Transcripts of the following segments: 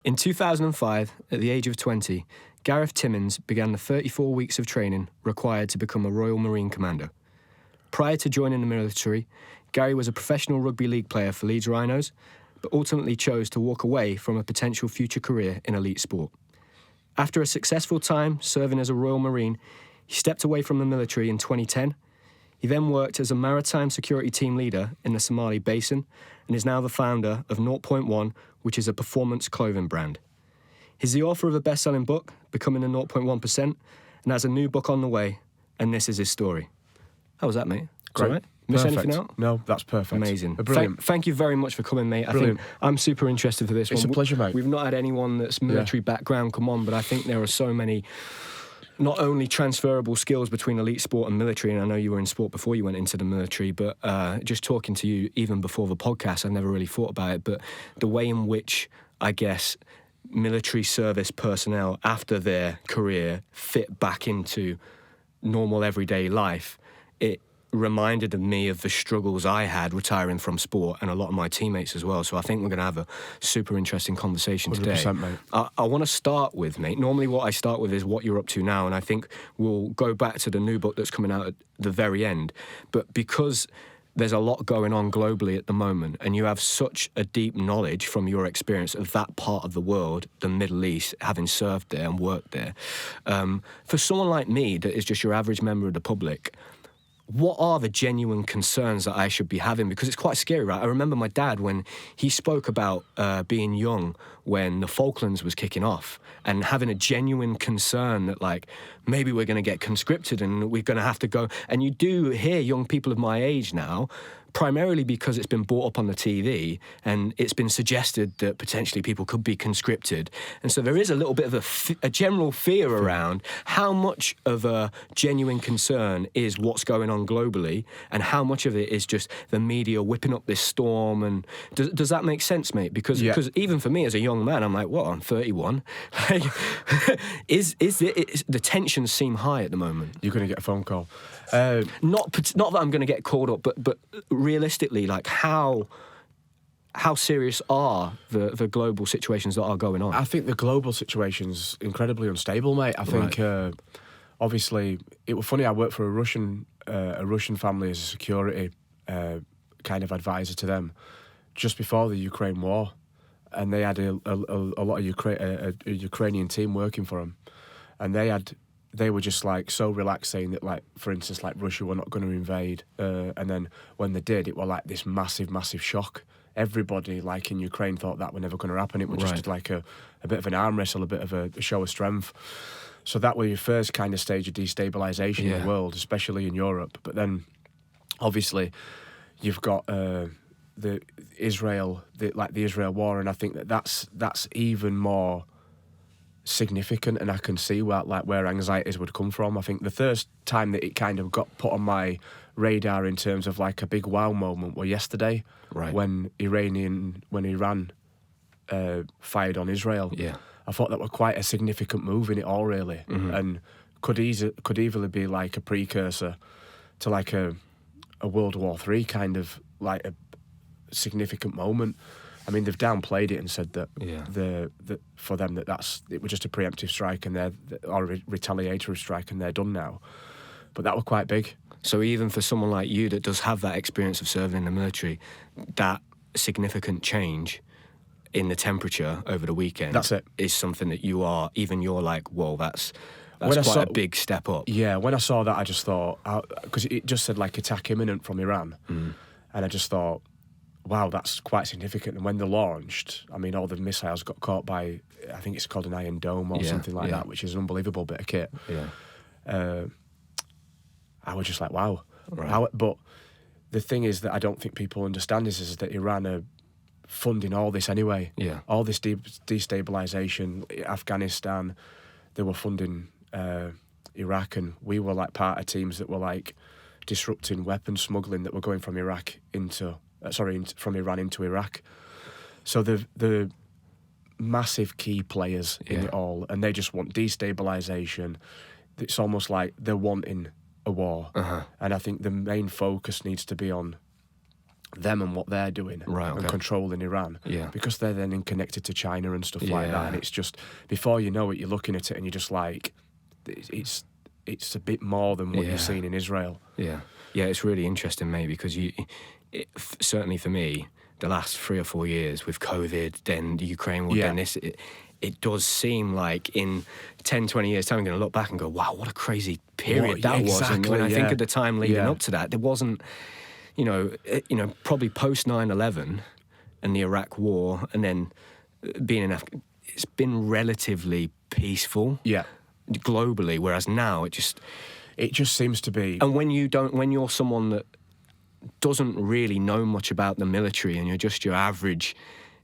In 2005, at the age of 20, Gareth Timmins began the 34 weeks of training required to become a Royal Marine Commando. Prior to joining the military, Gary was a professional rugby league player for Leeds Rhinos, but ultimately chose to walk away from a potential future career in elite sport. After a successful time serving as a Royal Marine, he stepped away from the military in 2010. He then worked as a maritime security team leader in the Somali basin and is now the founder of Nought Point One, which is a performance clothing brand. He's the author of a best-selling book, Becoming the 0.1%, and has a new book on the way, and this is his story. How was that, mate? Great. Right? Miss Perfect. anything out? No, that's perfect. Amazing. Brilliant. Thank you very much for coming, mate. Brilliant. I think I'm super interested for this one. It's a pleasure, mate. We've not had anyone that's military background come on, but I think there are so many not only transferable skills between elite sport and military, and I know you were in sport before you went into the military, but just talking to you even before the podcast, I never really thought about it, but the way in which, I guess, military service personnel after their career fit back into normal everyday life, it reminded me of the struggles I had retiring from sport and a lot of my teammates as well. So I think we're going to have a super interesting conversation today. 100%, mate. I want to start with, mate, normally what I start with is what you're up to now, and I think we'll go back to the new book that's coming out at the very end. But because there's a lot going on globally at the moment, and you have such a deep knowledge from your experience of that part of the world, the Middle East, having served there and worked there, for someone like me that is just your average member of the public, what are the genuine concerns that I should be having? Because it's quite scary, right? I remember my dad when he spoke about being young when the Falklands was kicking off and having a genuine concern that, like, maybe we're going to get conscripted and we're going to have to go. And you do hear young people of my age now, primarily because it's been brought up on the TV and it's been suggested that potentially people could be conscripted. And so there is a little bit of a general fear around how much of a genuine concern is what's going on globally and how much of it is just the media whipping up this storm. And does that make sense, mate? Because even for me as a young man, I'm like, what, I'm 31? Like, the tensions seem high at the moment. You're going to get a phone call. Not that I'm going to get called up, but realistically, like how serious are the global situations that are going on? I think the global situation's incredibly unstable, mate. I think obviously it was funny. I worked for a Russian family as a security kind of advisor to them just before the Ukraine war, and they had a lot of a Ukrainian team working for them, and they were just like so relaxed, saying that, like, for instance, like Russia were not going to invade, and then when they did, it was like this massive shock. Everybody, like in Ukraine, thought that were never going to happen. It was just like a bit of an arm wrestle, a bit of a show of strength. So that was your first kind of stage of destabilisation in the world, especially in Europe. But then, obviously, you've got the Israel war, and I think that's even more significant, and I can see where anxieties would come from. I think the first time that it kind of got put on my radar in terms of like a big wow moment was yesterday, when Iran fired on Israel. I thought that was quite a significant move in it all, really, and could easily be like a precursor to like a World War III kind of like a significant moment. I mean, they've downplayed it and said that for them it was just a preemptive strike or a retaliatory strike and they're done now. But that was quite big. So even for someone like you that does have that experience of serving in the military, that significant change in the temperature over the weekend is something that you're like, whoa, that's quite a big step up. Yeah, when I saw that, I just thought, because it just said like attack imminent from Iran, and I just thought, wow, that's quite significant. And when they launched, I mean, all the missiles got caught by, I think it's called an Iron Dome or something like that, which is an unbelievable bit of kit. I was just like, wow. But the thing is that I don't think people understand is that Iran are funding all this anyway. All this destabilisation, Afghanistan, they were funding Iraq, and we were like part of teams that were like disrupting weapons smuggling that were going from from Iran into Iraq. So the massive key players in it all, and they just want destabilisation. It's almost like they're wanting a war. And I think the main focus needs to be on them and what they're doing and controlling Iran, because they're then connected to China and stuff like that, and it's just, before you know it, you're looking at it and you're just like, it's a bit more than what you're seeing in Israel. Yeah, it's really interesting, mate, because certainly for me, the last 3 or 4 years with COVID, then the Ukraine war, then this, it does seem like in 10, 20 years' time, I'm going to look back and go, wow, what a crazy period that was. And when I think of the time leading up to that, there wasn't, probably post 9/11 and the Iraq war, and then being in Afghan, it's been relatively peaceful globally, whereas now it just seems to be. And when you're someone that doesn't really know much about the military and you're just your average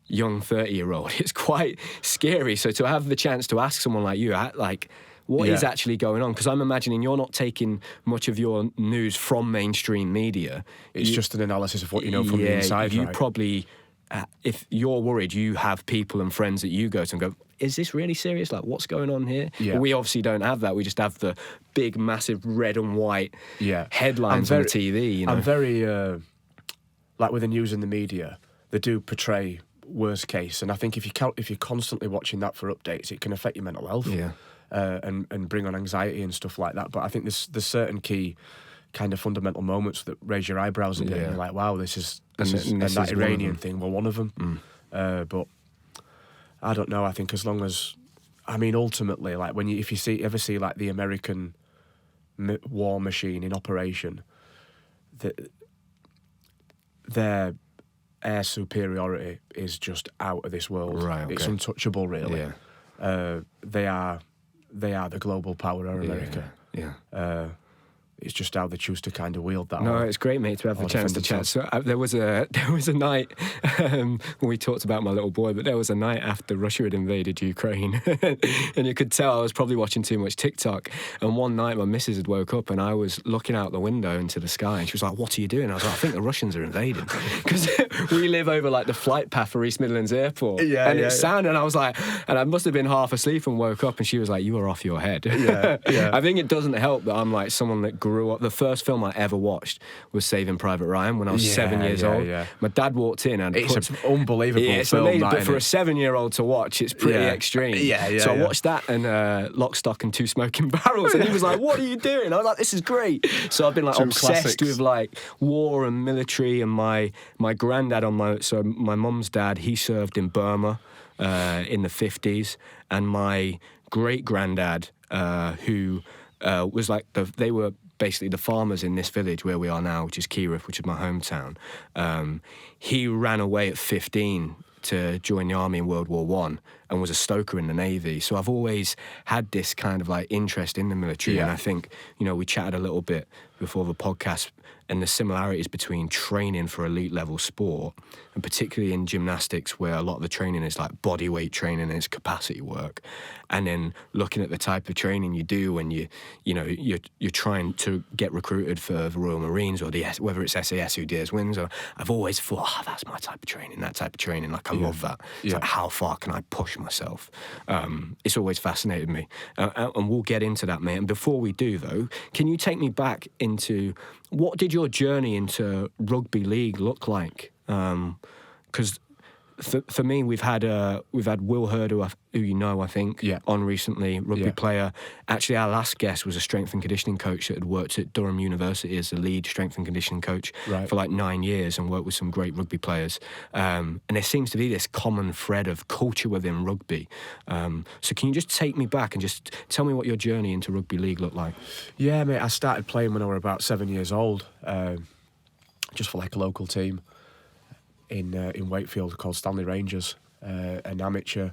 young 30-year-old, it's quite scary. So to have the chance to ask someone like you, like, what is actually going on? Because I'm imagining you're not taking much of your news from mainstream media. It's just an analysis of what you know from the inside, you probably, if you're worried, you have people and friends that you go to and go, is this really serious? Like, what's going on here? Yeah. We obviously don't have that. We just have the big, massive red and white headlines on the TV. I'm very, like with the news and the media, they do portray worst case. And I think if you're constantly watching that for updates, it can affect your mental health. Yeah. And bring on anxiety and stuff like that. But I think there's certain key kind of fundamental moments that raise your eyebrows a bit. And you're like, wow, this is that Iranian thing. Well, one of them. But I don't know. I think as long as, ultimately, like if you ever see like the American war machine in operation, their air superiority is just out of this world. Right, okay. It's untouchable, really. Yeah. They are the global power of America. Yeah. It's just how they choose to kind of wield that. No, it's great, mate, to have the chance to chat. So there was a night when we talked about my little boy, but there was a night after Russia had invaded Ukraine, and you could tell I was probably watching too much TikTok. And one night my missus had woke up, and I was looking out the window into the sky, and she was like, "What are you doing?" I was like, "I think the Russians are invading," because we live over like the flight path for East Midlands Airport, and it sounded. And I was like, and I must have been half asleep and woke up, and she was like, "You are off your head." I think it doesn't help that I'm like someone that grew up. The first film I ever watched was Saving Private Ryan when I was 7 years old. Yeah. My dad walked in and it's an unbelievable film. Amazing, but for a 7-year-old to watch, it's pretty extreme. So I watched that and Lock, Stock and Two Smoking Barrels, and he was like, "What are you doing?" I was like, "This is great." So I've been like obsessed with like war and military, and my granddad so my mum's dad, he served in Burma in the 50s, and my great granddad who was like they were basically the farmers in this village where we are now, which is Kirov, which is my hometown. He ran away at 15 to join the army in World War I and was a stoker in the Navy. So I've always had this kind of like interest in the military. And I think, we chatted a little bit before the podcast and the similarities between training for elite level sport, and particularly in gymnastics where a lot of the training is like body weight training and it's capacity work, and then looking at the type of training you do when you're trying to get recruited for the Royal Marines or whether it's SAS who dares wins, or I've always thought, that's my type of training, like I love that. It's like, how far can I push myself? It's always fascinated me, and we'll get into that, mate. And before we do though, can you take me back into what did your journey into rugby league look like? Because for me, we've had Will Hurd, who you know, I think, on recently, rugby player. Actually, our last guest was a strength and conditioning coach that had worked at Durham University as the lead strength and conditioning coach for like 9 years and worked with some great rugby players. And there seems to be this common thread of culture within rugby. So can you just take me back and just tell me what your journey into rugby league looked like? Yeah, mate, I started playing when I was about 7 years old, just for like a local team in Wakefield called Stanley Rangers, an amateur.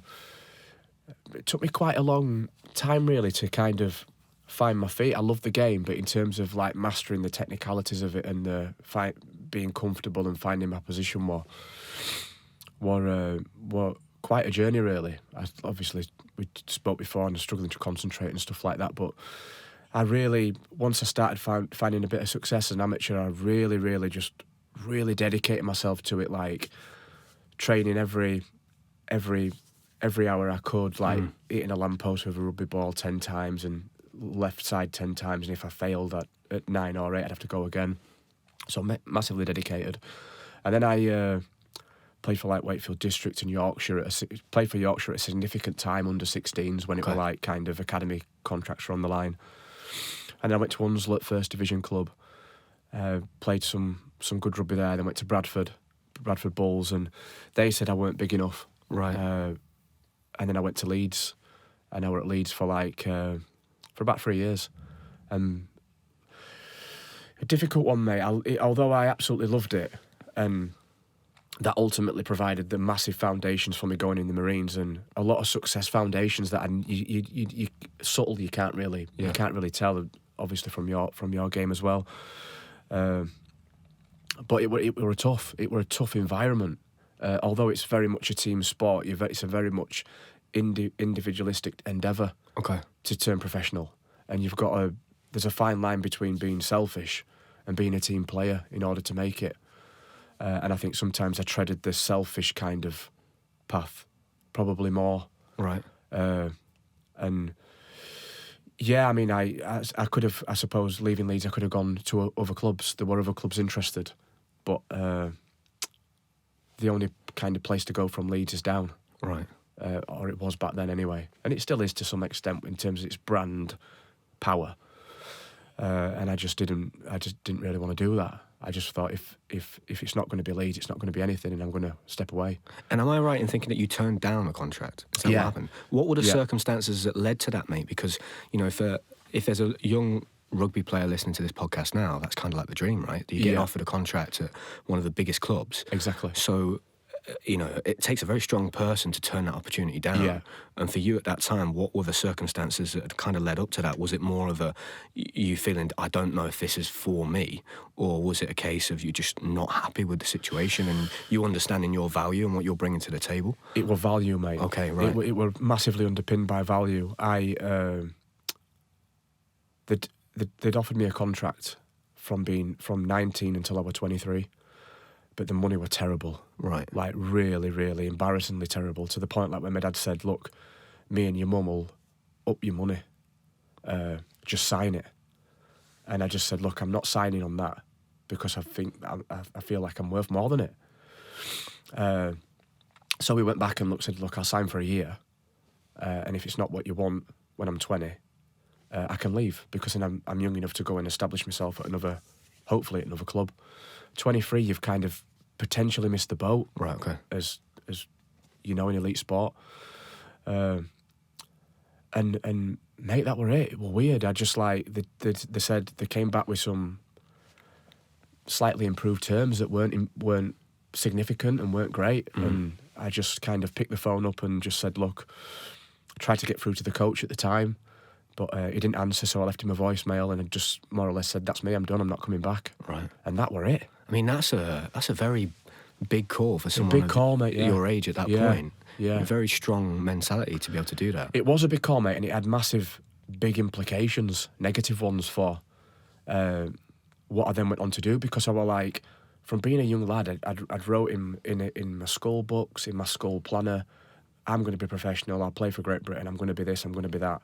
It took me quite a long time really to kind of find my feet. I love the game, but in terms of like mastering the technicalities of it and being comfortable and finding my position were quite a journey really. Obviously we spoke before and struggling to concentrate and stuff like that, but I really, once I started finding a bit of success as an amateur, I really dedicated myself to it, like training every hour I could, like hitting a lamppost with a rugby ball 10 times and left side 10 times, and if I failed at 9 or 8 I'd have to go again. So massively dedicated. And then I played for like Wakefield District in Yorkshire. Played for Yorkshire at a significant time under 16s when it were like kind of academy contracts were on the line. And then I went to Hunslet, First Division club. Played some good rugby there. Then went to Bradford Bulls, and they said I weren't big enough. Right. And then I went to Leeds, and I were at Leeds for for about 3 years. A difficult one, mate. Although I absolutely loved it, and that ultimately provided the massive foundations for me going in the Marines, and a lot of success foundations that you subtle you can't really tell, obviously from your game as well. But it were a tough environment. Although it's very much a team sport, it's a very much individualistic endeavour. Okay. To turn professional, and there's a fine line between being selfish and being a team player in order to make it. And I think sometimes I treaded the selfish kind of path, probably more. Right. And yeah, I mean, I could have, I suppose, leaving Leeds, I could have gone to other clubs. There were other clubs interested, but the only kind of place to go from Leeds is down. Right. Or it was back then anyway, and it still is to some extent in terms of its brand power. And I just didn't really want to do that. I just thought if it's not going to be Leeds, it's not going to be anything, and I'm going to step away. And am I right in thinking that you turned down a contract? Is that what happened? What were the circumstances that led to that, mate? Because, you know, if there's a young rugby player listening to this podcast now, that's kind of like the dream, right? You get offered a contract at one of the biggest clubs. Exactly. So, you know, it takes a very strong person to turn that opportunity down. Yeah. And for you at that time, what were the circumstances that kind of led up to that? Was it more of you feeling, I don't know if this is for me? Or was it a case of you just not happy with the situation and you understanding your value and what you're bringing to the table? It were value, mate. Okay, right. It were massively underpinned by value. They'd offered me a contract from 19 until I was 23. But the money were terrible. Right. Like really, really embarrassingly terrible, to the point like when my dad said, look, me and your mum will up your money. Just sign it. And I just said, look, I'm not signing on that because I think I feel like I'm worth more than it. So we went back and said, look, I'll sign for a year. And if it's not what you want when I'm 20, I can leave, because then I'm young enough to go and establish myself at hopefully at another club. 23, you've kind of potentially missed the boat. Right, okay. As you know, in elite sport. And mate, that were it. It was weird. I just they said they came back with some slightly improved terms that weren't significant and weren't great. And I just kind of picked the phone up and just said, look, I tried to get through to the coach at the time, but he didn't answer, so I left him a voicemail and I just more or less said, that's me, I'm done, I'm not coming back. Right. And that were it. I mean, that's a very big call for someone mate, your age at that point. Yeah. A very strong mentality to be able to do that. It was a big call, mate, and it had big implications, negative ones for what I then went on to do, because I was like, from being a young lad, I'd wrote in my school books, in my school planner, I'm going to be professional, I'll play for Great Britain, I'm going to be this, I'm going to be that.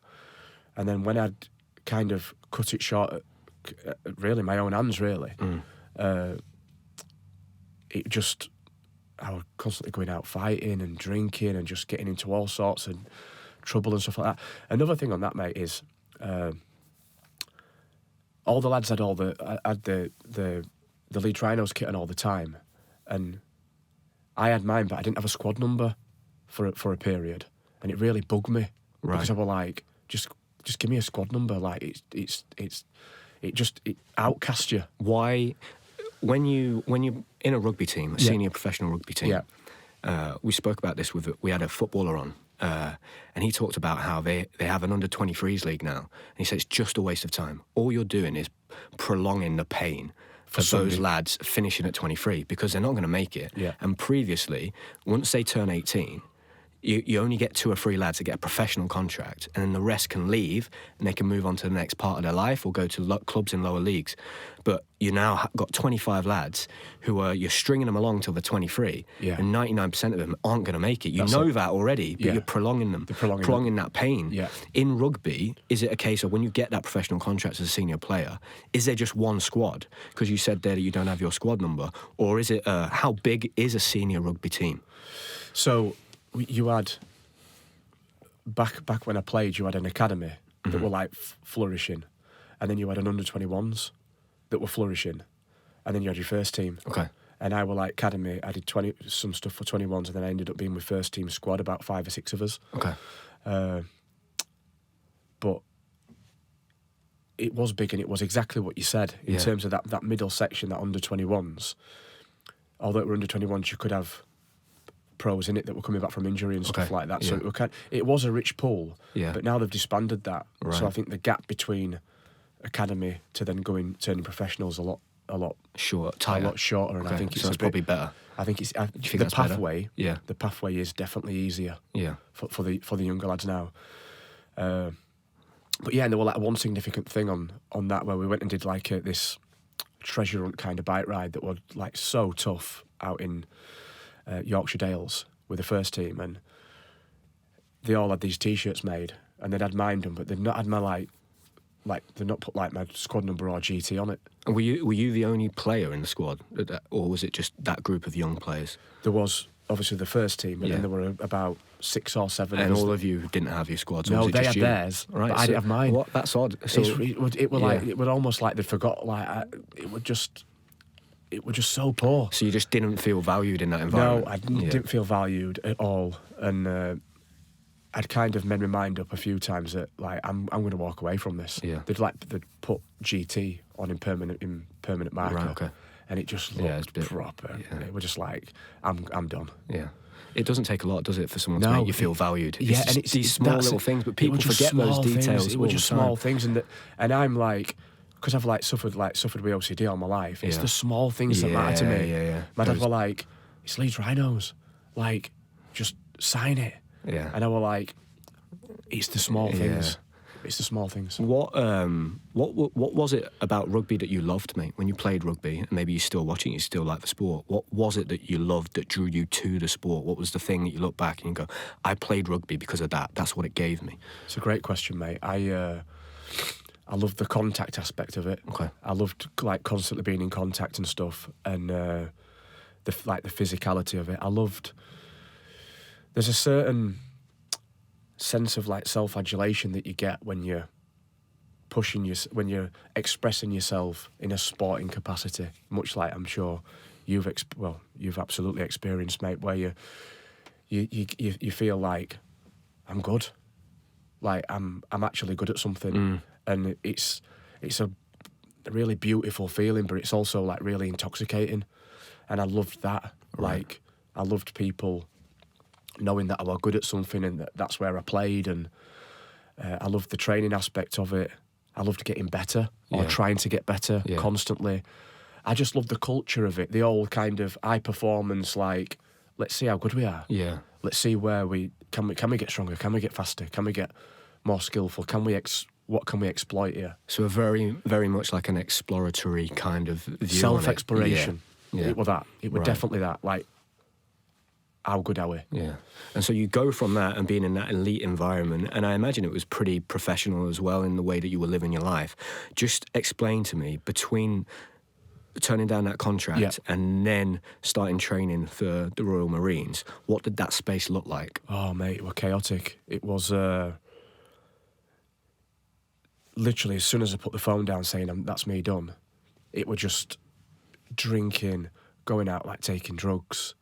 And then when I'd kind of cut it short, really my own hands, really, I was constantly going out fighting and drinking and just getting into all sorts of trouble and stuff like that. Another thing on that, mate, is all the lads had the Leeds Rhinos kit on all the time, and I had mine, but I didn't have a squad number for a period, and it really bugged me. Right. Because I was like, just give me a squad number. Like it outcasts you. Why? When you're in a rugby team, a senior professional rugby team, we spoke about this we had a footballer on, and he talked about how they have an under-23s league now, and he said it's just a waste of time. All you're doing is prolonging the pain for those lads finishing at 23, because they're not going to make it. Yeah. And previously, once they turn 18, you only get 2 or 3 lads that get a professional contract, and then the rest can leave and they can move on to the next part of their life or go to clubs in lower leagues. But you now got 25 lads who you're stringing them along till they're 23, and 99% of them aren't going to make it. You know that already, but you're prolonging them, prolonging that pain. Yeah. In rugby, is it a case of when you get that professional contract as a senior player, is there just one squad? Because you said there that you don't have your squad number, or is it how big is a senior rugby team? So you had back when I played, you had an academy that were like flourishing, and then you had an under-21s that were flourishing, and then you had your first team. Okay. And I were like academy. I did some stuff for 21s, and then I ended up being with first team squad, about 5 or 6 of us. Okay. But it was big, and it was exactly what you said in terms of that middle section, that under-21s. Although it were under-21s, you could have pros in it that were coming back from injury and stuff like that. So it was a rich pool, but now they've disbanded that. Right. So I think the gap between academy to then turning professionals a lot shorter, and I think it's probably better. I think it's the pathway. Yeah, the pathway is definitely easier. Yeah, for the younger lads now. But yeah, and there was like one significant thing on that where we went and did like this treasure hunt kind of bike ride that was like so tough out in Yorkshire Dales with the first team, and they all had these T-shirts made, and they'd had mine done, but they'd not had my like they'd not put like my squad number or GT on it. And were you the only player in the squad, or was it just that group of young players? There was obviously the first team, and then there were about 6 or 7. And all of you didn't have your squads? No, was it they just had you? theirs, right? But I didn't have mine. What? That's odd. So it was almost like they forgot. It was just so poor. So you just didn't feel valued in that environment? No, I didn't feel valued at all, and I'd kind of made my mind up a few times that like I'm going to walk away from this. Yeah. They'd put GT on in permanent marker, right, okay. And it just looked proper. Yeah. It was just like I'm done. Yeah. It doesn't take a lot, does it, for someone to make you feel valued? Yeah, and it's these small little things, but people forget those details. It was just small things, and I'm like, because I've suffered with OCD all my life. It's the small things that matter to me. Yeah. My dad were like, "It's Leeds Rhinos, like, just sign it." Yeah. And I were like, "It's the small things. It's the small things." What was it about rugby that you loved, mate? When you played rugby, and maybe you're still watching, you still like the sport. What was it that you loved that drew you to the sport? What was the thing that you look back and you go, "I played rugby because of that. That's what it gave me." It's a great question, mate. I loved the contact aspect of it. Okay. I loved like constantly being in contact and stuff, and the physicality of it. I loved. There's a certain sense of like self-adulation that you get when you're when you're expressing yourself in a sporting capacity, much like I'm sure you've absolutely experienced, mate, where you feel like I'm good, like I'm actually good at something, and it's a really beautiful feeling, but it's also like really intoxicating, and I loved that. Right. Like I loved people knowing that I was good at something and that's where I played, and I loved the training aspect of it. I loved getting better or trying to get better constantly. I just loved the culture of it, the old kind of high performance, like, let's see how good we are. Yeah. Let's see where can we get stronger? Can we get faster? Can we get more skillful? What can we exploit here? So a very, very much like an exploratory kind of view. Self-exploration. Yeah. It was that. It was definitely that. Like, how good are we? Yeah. And so you go from that and being in that elite environment, and I imagine it was pretty professional as well in the way that you were living your life. Just explain to me, between turning down that contract and then starting training for the Royal Marines, what did that space look like? Oh, mate, it was chaotic. It was literally as soon as I put the phone down saying that's me done, it was just drinking, going out, like taking drugs,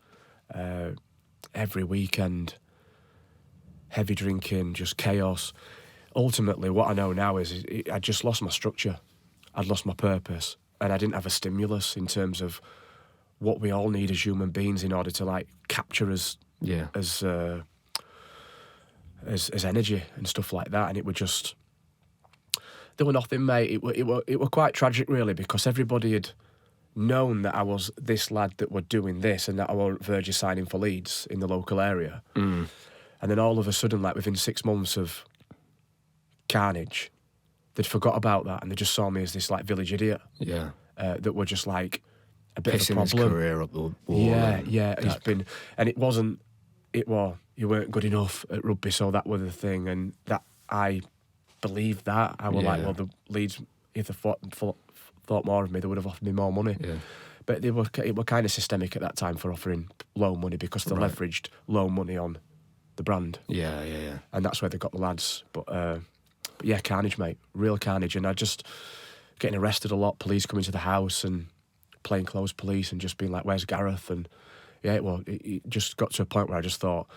every weekend, heavy drinking, just chaos. Ultimately, what I know now is I just lost my structure. I'd lost my purpose, and I didn't have a stimulus in terms of what we all need as human beings in order to like capture as energy and stuff like that. And it was just, there were nothing, mate. It were quite tragic, really, because everybody had known that I was this lad that were doing this and that I were verge of signing for Leeds in the local area. And then all of a sudden, like within 6 months of carnage, they'd forgot about that and they just saw me as this like village idiot. Yeah. That were just like a bit Pissing of a his problem. career up the wall. Yeah. It's been, and it wasn't. It was you weren't good enough at rugby, so that was the thing, and that I believed that. I was like, well, the Leeds, if they thought more of me, they would have offered me more money. Yeah. But it were kind of systemic at that time for offering low money because they leveraged low money on the brand. Yeah. And that's where they got the lads. But yeah, carnage, mate, real carnage. And I just getting arrested a lot, police coming to the house and plainclothes police and just being like, where's Gareth? And yeah, it just got to a point where I just thought,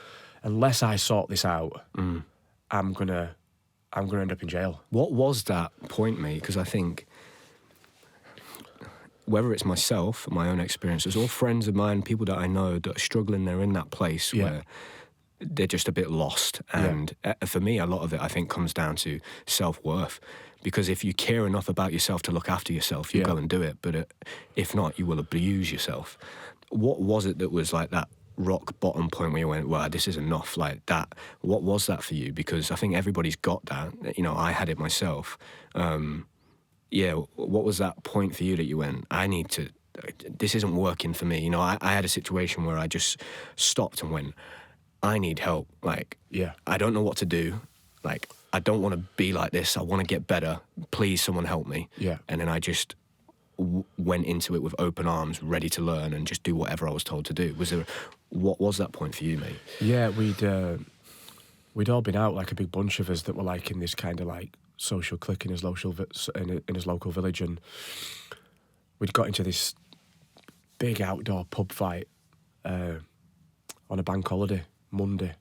unless I sort this out, I'm gonna end up in jail. What was that point, mate? Because I think whether it's myself, my own experiences, or friends of mine, people that I know that are struggling, they're in that place where they're just a bit lost. And for me, a lot of it, I think, comes down to self-worth. Because if you care enough about yourself to look after yourself, you go and do it. But if not, you will abuse yourself. What was it that was like that rock bottom point where you went, wow, this is enough, like that? What was that for you? Because I think everybody's got that. You know, I had it myself. What was that point for you that you went, this isn't working for me? You know, I had a situation where I just stopped and went, I need help. Like, I don't know what to do. Like, I don't want to be like this. I want to get better. Please, someone help me. Yeah. And then I just went into it with open arms, ready to learn and just do whatever I was told to do. What was that point for you, mate? Yeah, we'd all been out, like a big bunch of us that were like in this kind of like social clique in his local village, and we'd got into this big outdoor pub fight on a bank holiday, Monday.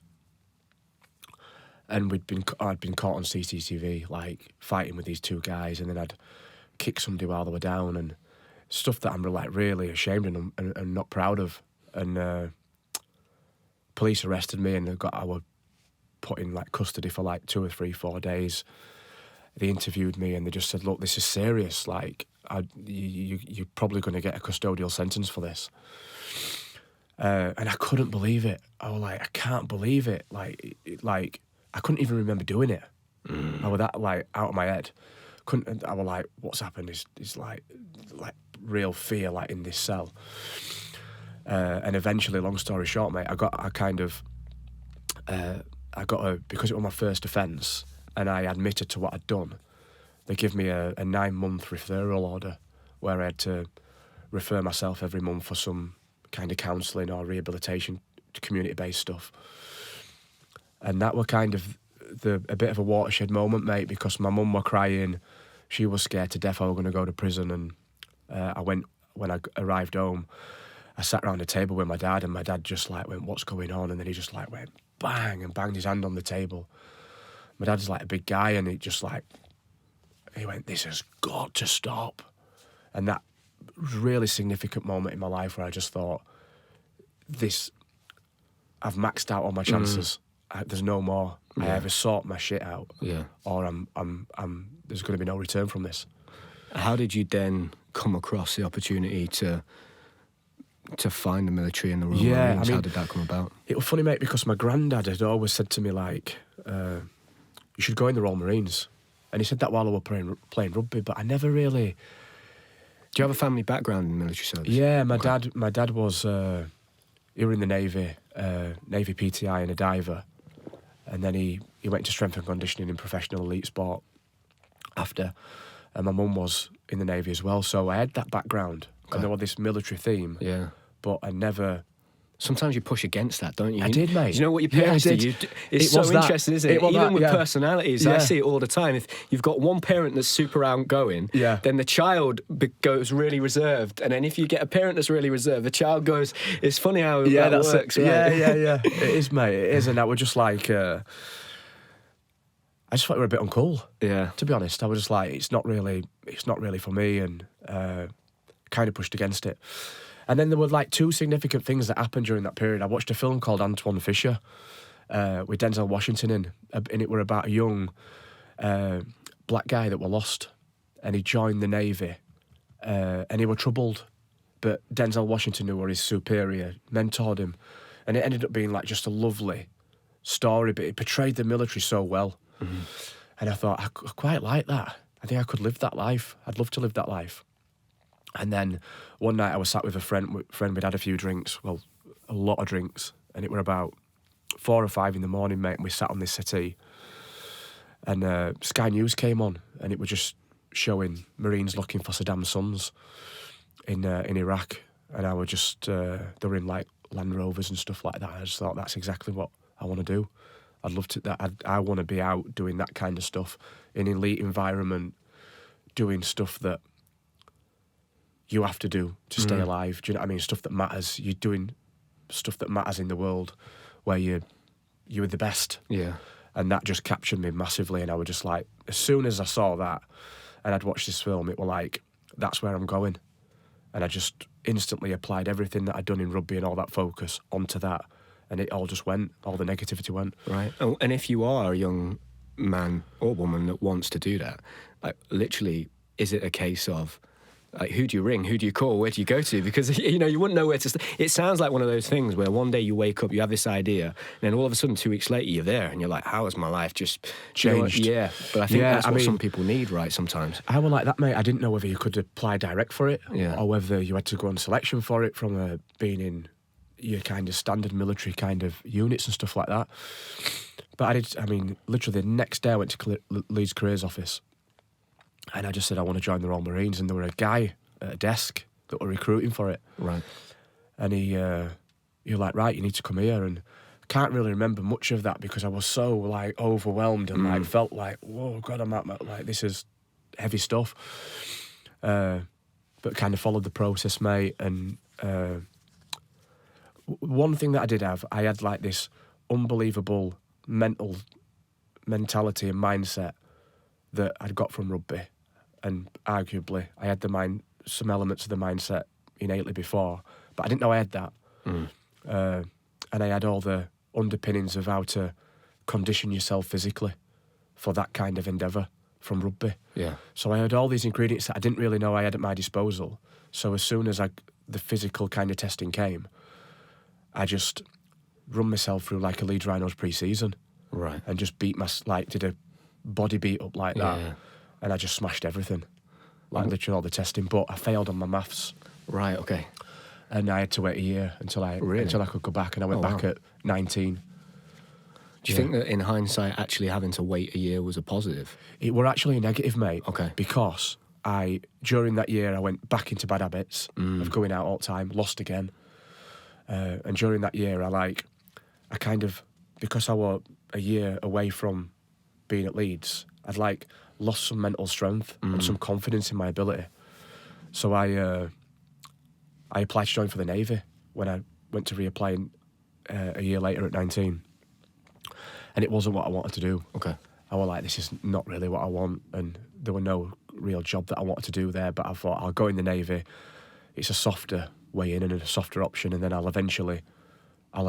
And I'd been caught on CCTV, like, fighting with these two guys, and then I'd kick somebody while they were down, and stuff that I'm, like, really ashamed and not proud of. And police arrested me, and I was put in, like, custody for, like, 2 or 3, 4 days. They interviewed me, and they just said, look, this is serious. Like, you're probably going to get a custodial sentence for this. And I couldn't believe it. I was like, I can't believe it. Like, I couldn't even remember doing it. I was that, like, out of my head. I was like, what's happened is like real fear, like, in this cell. And eventually, long story short, mate, because it was my first offence and I admitted to what I'd done, they give me a 9-month referral order where I had to refer myself every month for some kind of counselling or rehabilitation, community-based stuff. And that were kind of a bit of a watershed moment, mate, because my mum were crying. She was scared to death I was going to go to prison. And when I arrived home, I sat around the table with my dad, and my dad just like went, what's going on? And then he just like went bang and banged his hand on the table. My dad's like a big guy, and he went, this has got to stop. And that was a really significant moment in my life where I just thought, I've maxed out all my chances. There's no more. I either sort my shit out, or there's going to be no return from this. How did you then come across the opportunity to find the military and the Royal Marines? How did that come about? It was funny, mate, because my granddad had always said to me, like, you should go in the Royal Marines. And he said that while I was playing rugby, but I never really... Do you have a family background in military service? Yeah, my dad was... he was in the Navy, Navy PTI and a diver. And then he went to strength and conditioning in professional elite sport after. And my mum was in the Navy as well. So I had that background. Okay. And there was this military theme. Yeah. But I never... Sometimes you push against that, don't you? I did, mate. Do you know what your parents do? It's so interesting, isn't it? Even with personalities, I see it all the time. If you've got one parent that's super outgoing, then the child goes really reserved. And then if you get a parent that's really reserved, the child goes... It's funny how that works, right? Yeah. It is, mate. It is. And that was just like... I just thought we were a bit uncool. Yeah. To be honest, I was just like, it's not really for me, and kind of pushed against it. And then there were like 2 significant things that happened during that period. I watched a film called Antoine Fisher with Denzel Washington in, and it were about a young black guy that were lost, and he joined the Navy, and he were troubled, but Denzel Washington, who were his superior, mentored him, and it ended up being like just a lovely story, but it portrayed the military so well. And I thought, I quite like that. I think I could live that life. I'd love to live that life. And then one night I was sat with a friend. We'd had a few drinks, well, a lot of drinks, and it were about 4 or 5 in the morning, mate, and we sat on this settee. And Sky News came on, and it was just showing Marines looking for Saddam's sons in Iraq. And I were just, they were in like Land Rovers and stuff like that. I just thought, that's exactly what I want to do. I'd love to, I want to be out doing that kind of stuff in an elite environment, doing stuff that you have to do to stay alive. Do you know what I mean? Stuff that matters. You're doing stuff that matters in the world where you're the best. Yeah. And that just captured me massively. And I was just like, as soon as I saw that and I'd watched this film, it was like, that's where I'm going. And I just instantly applied everything that I'd done in rugby and all that focus onto that. And it all just went, all the negativity went. Right. Oh, and if you are a young man or woman that wants to do that, like literally, is it a case of, like, who do you ring? Who do you call? Where do you go to? Because, you know, you wouldn't know where to start. It sounds like one of those things where one day you wake up, you have this idea, and then all of a sudden 2 weeks later you're there and you're like, how has my life just changed? You know, yeah. But I think that's what some people need, right, sometimes. I was like that, mate. I didn't know whether you could apply direct for it Yeah. or whether you had to go on selection for it from being in your kind of standard military kind of units and stuff like that. But literally the next day I went to Leeds Careers office and I just said, I want to join the Royal Marines. And there were a guy at a desk that were recruiting for it. Right. And you're like, right, you need to come here. And I can't really remember much of that because I was so like overwhelmed and like felt like, whoa, God, I'm like, this is heavy stuff. But kind of followed the process, mate. And one thing that I did have, I had like this unbelievable mentality and mindset that I'd got from rugby. And arguably, I had some elements of the mindset innately before, but I didn't know I had that. And I had all the underpinnings of how to condition yourself physically for that kind of endeavour from rugby. Yeah. So I had all these ingredients that I didn't really know I had at my disposal. So as soon as the physical kind of testing came, I just run myself through like a Leeds Rhinos pre-season. Right. And just did a body beat up like that. Yeah. And I just smashed everything. Like literally all the testing. But I failed on my maths. Right, okay. And I had to wait a year until I could go back. And I went back at 19. Do you think that in hindsight, actually having to wait a year was a positive? It were actually a negative, mate. Okay. Because during that year, I went back into bad habits of going out all the time, lost again. And during that year, because I was a year away from being at Leeds, I'd like lost some mental strength and some confidence in my ability. So I applied to join for the Navy when I went to reapply a year later at 19. And it wasn't what I wanted to do. Okay. I was like, this is not really what I want. And there were no real job that I wanted to do there. But I thought, I'll go in the Navy. It's a softer way in and a softer option. And then I'll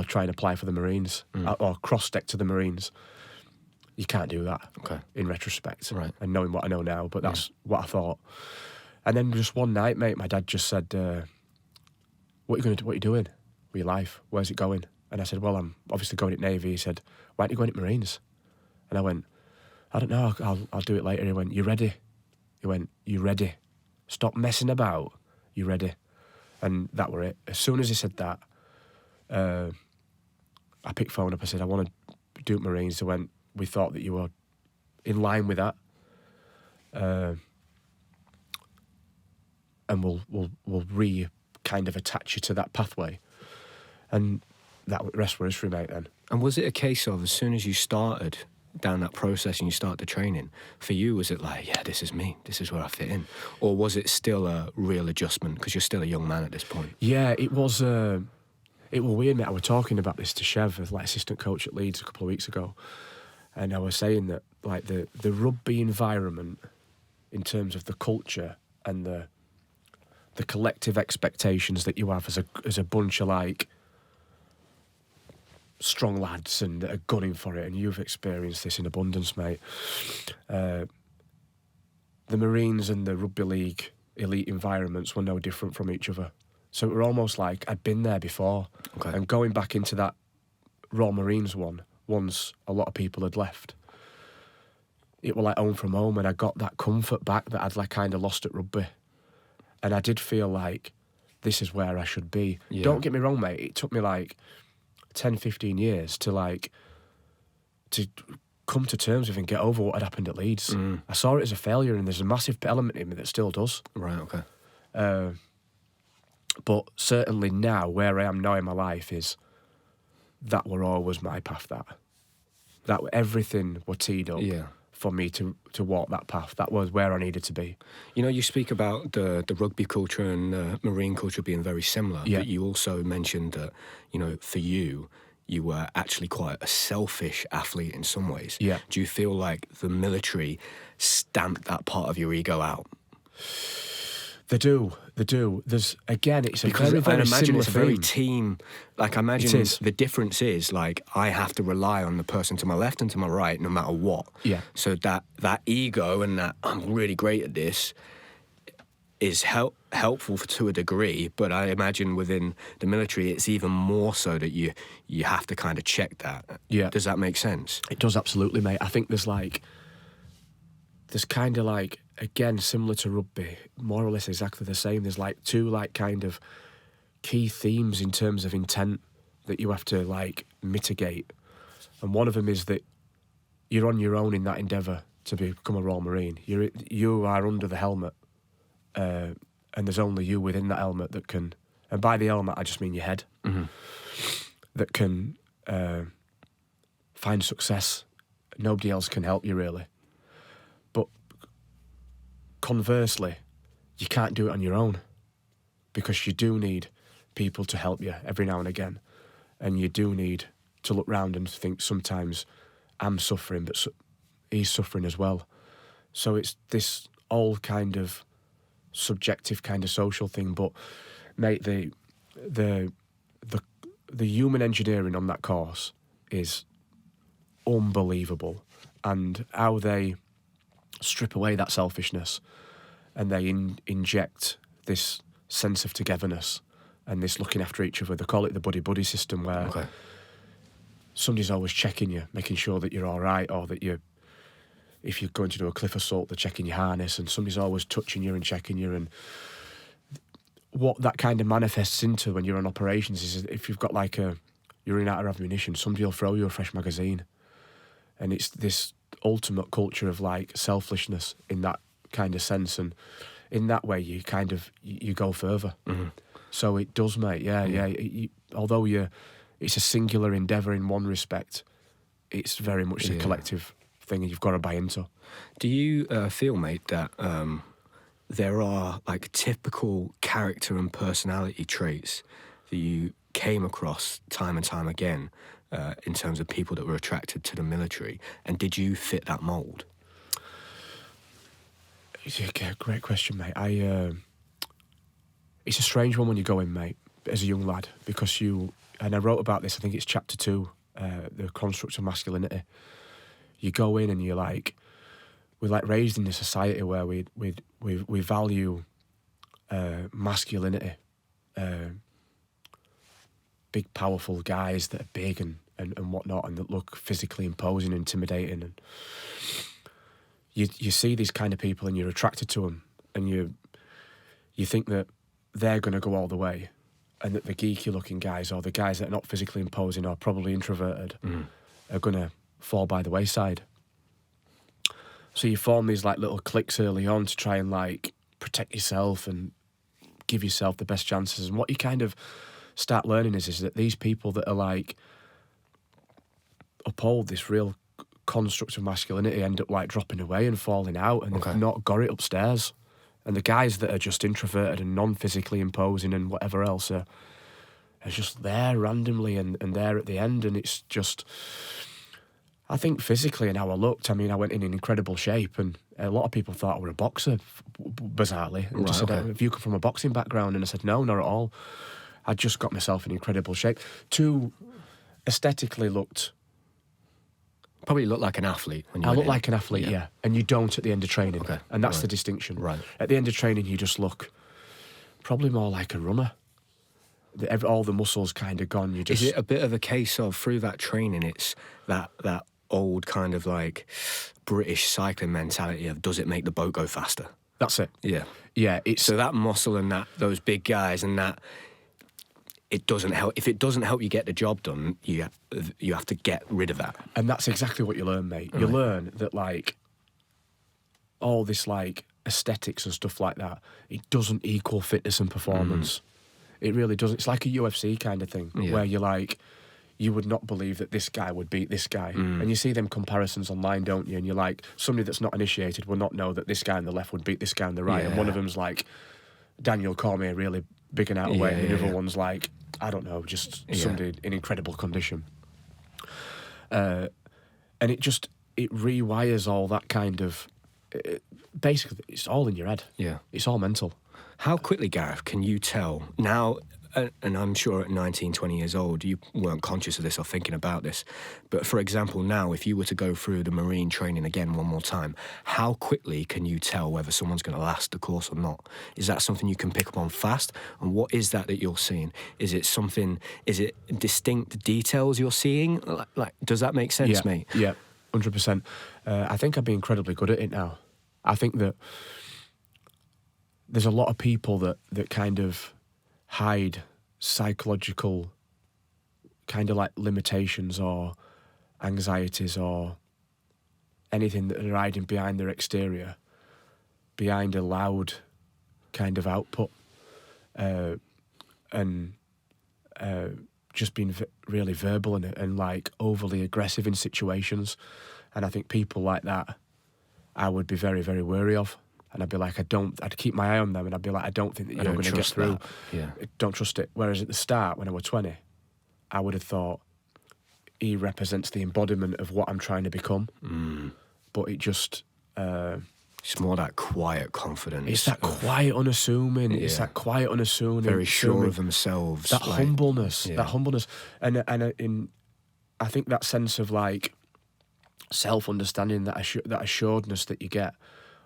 try and apply for the Marines or cross-deck to the Marines. You can't do that in retrospect. Right. And knowing what I know now. But that's what I thought. And then just one night, mate, my dad just said, what are you going to do? What are you doing with your life? Where's it going? And I said, well, I'm obviously going at Navy. He said, why aren't you going at Marines? And I went, I don't know, I'll do it later. He went, you ready? He went, you ready? Stop messing about. You ready? And that were it. As soon as he said that, I picked phone up. I said, I want to do Marines. They went, we thought that you were in line with that. And we'll kind of attach you to that pathway. And that rest were history, mate, then. And was it a case of, as soon as you started down that process and you started the training, for you, was it like, yeah, this is me, this is where I fit in? Or was it still a real adjustment, because you're still a young man at this point? Yeah, it was weird, mate. I was talking about this to Chev, like assistant coach at Leeds, a couple of weeks ago. And I was saying that, like, the rugby environment, in terms of the culture and the collective expectations that you have as a bunch of, like, strong lads and are gunning for it, and you've experienced this in abundance, mate. The Marines and the Rugby League elite environments were no different from each other. So it were almost like I'd been there before. Okay. And going back into that Royal Marines one once a lot of people had left. It was like home from home, and I got that comfort back that I'd like kind of lost at rugby. And I did feel like this is where I should be. Yeah. Don't get me wrong, mate. It took me like 10, 15 years to come to terms with and get over what had happened at Leeds. I saw it as a failure, and there's a massive element in me that still does. Right, okay. But certainly now, where I am now in my life is that were always my path, that everything were teed up for me to walk that path. That was where I needed to be. You know, you speak about the rugby culture and marine culture being very similar, but you also mentioned that, you know, for you, you were actually quite a selfish athlete in some ways. Yeah. Do you feel like the military stamped that part of your ego out? They do. There's, again, it's Because a very I imagine similar it's a very thing. team. Like, I imagine It is. the difference is, like, I have to rely on the person to my left and to my right no matter what. Yeah. So that ego and that I'm really great at this is helpful to a degree, but I imagine within the military it's even more so that you have to kind of check that. Yeah. Does that make sense? It does, absolutely, mate. I think there's kind of like, again, similar to rugby, more or less exactly the same. There's like two like kind of key themes in terms of intent that you have to like mitigate. And one of them is that you're on your own in that endeavour to become a Royal Marine. You are under the helmet, and there's only you within that helmet that can, and by the helmet I just mean your head, that can find success. Nobody else can help you really. But conversely, you can't do it on your own, because you do need people to help you every now and again, and you do need to look round and think sometimes I'm suffering, but he's suffering as well. So it's this all kind of subjective kind of social thing. But mate, the human engineering on that course is unbelievable, and how they strip away that selfishness and they inject this sense of togetherness and this looking after each other. They call it the buddy system, where somebody's always checking you, making sure that you're all right, or that if you're going to do a cliff assault, they're checking your harness, and somebody's always touching you and checking you. And what that kind of manifests into when you're on operations is, if you've got like you're running out of ammunition, somebody will throw you a fresh magazine. And it's this ultimate culture of like selflessness in that kind of sense, and in that way you kind of you go further. So it does, mate. Although it's a singular endeavour in one respect, it's very much a collective thing, and you've got to buy into. Do you feel, mate, that there are like typical character and personality traits that you came across time and time again in terms of people that were attracted to the military, and did you fit that mould? It's a great question, mate. It's a strange one when you go in, mate, as a young lad, because and I wrote about this, I think it's chapter 2, the construct of masculinity. You go in and we're like raised in a society where we value masculinity, big powerful guys that are big and whatnot, and that look physically imposing and intimidating, and you see these kind of people and you're attracted to them, and you think that they're going to go all the way, and that the geeky looking guys, or the guys that are not physically imposing or probably introverted, are going to fall by the wayside. So you form these like little cliques early on to try and like protect yourself and give yourself the best chances. And what you kind of start learning is that these people that are like uphold this real construct of masculinity end up like dropping away and falling out, and they've not got it upstairs. And the guys that are just introverted and non-physically imposing and whatever else are just there randomly and there at the end. And it's just, I think physically and how I looked, I mean, I went in incredible shape, and a lot of people thought I were a boxer, bizarrely. And just said, have you come from a boxing background? And I said, no, not at all. I just got myself in incredible shape. Aesthetically looked... Probably look like an athlete. When you I look like an athlete, yeah. And you don't at the end of training. And that's the distinction. Right. At the end of training, you just look probably more like a runner. all the muscles kind of gone. You just Is it a bit of a case of through that training, it's that old kind of like British cycling mentality of does it make the boat go faster? That's it. Yeah. Yeah, it's So that muscle and those big guys and that it doesn't help. If it doesn't help you get the job done, you have to get rid of that. and that's exactly what you learn, mate. You learn that like all this like aesthetics and stuff like that, it doesn't equal fitness and performance. It really doesn't. It's like a UFC kind of thing where you're like, you would not believe that this guy would beat this guy. And you see them comparisons online, don't you? And you're like, somebody that's not initiated will not know that this guy on the left would beat this guy on the right. And one of them's like, Daniel Cormier, really big and out of weight. And the other one's like, I don't know, just somebody in incredible condition. And it rewires all that kind of... basically, it's all in your head. Yeah. It's all mental. How quickly, Gareth, can you tell now, and I'm sure at 19, 20 years old, you weren't conscious of this or thinking about this, but for example, now, if you were to go through the marine training again one more time, how quickly can you tell whether someone's going to last the course or not? Is that something you can pick up on fast? And what is that you're seeing? Is it distinct details you're seeing? Like, does that make sense, mate? Yeah, 100%. I think I'd be incredibly good at it now. I think that there's a lot of people that kind of hide psychological kind of like limitations or anxieties or anything that are hiding behind their exterior, behind a loud kind of output, and just being really verbal and like overly aggressive in situations. And I think people like that I would be very, very wary of. And I'd be like, I'd keep my eye on them and I'd be like, I don't think that you're going to get through. Yeah. Don't trust it. Whereas at the start, when I was 20, I would have thought he represents the embodiment of what I'm trying to become. But it just... it's more that quiet confidence. It's that quiet unassuming. It's that quiet unassuming. Very sure of themselves. That humbleness. That humbleness. And I think that sense of like self-understanding, that assuredness that you get,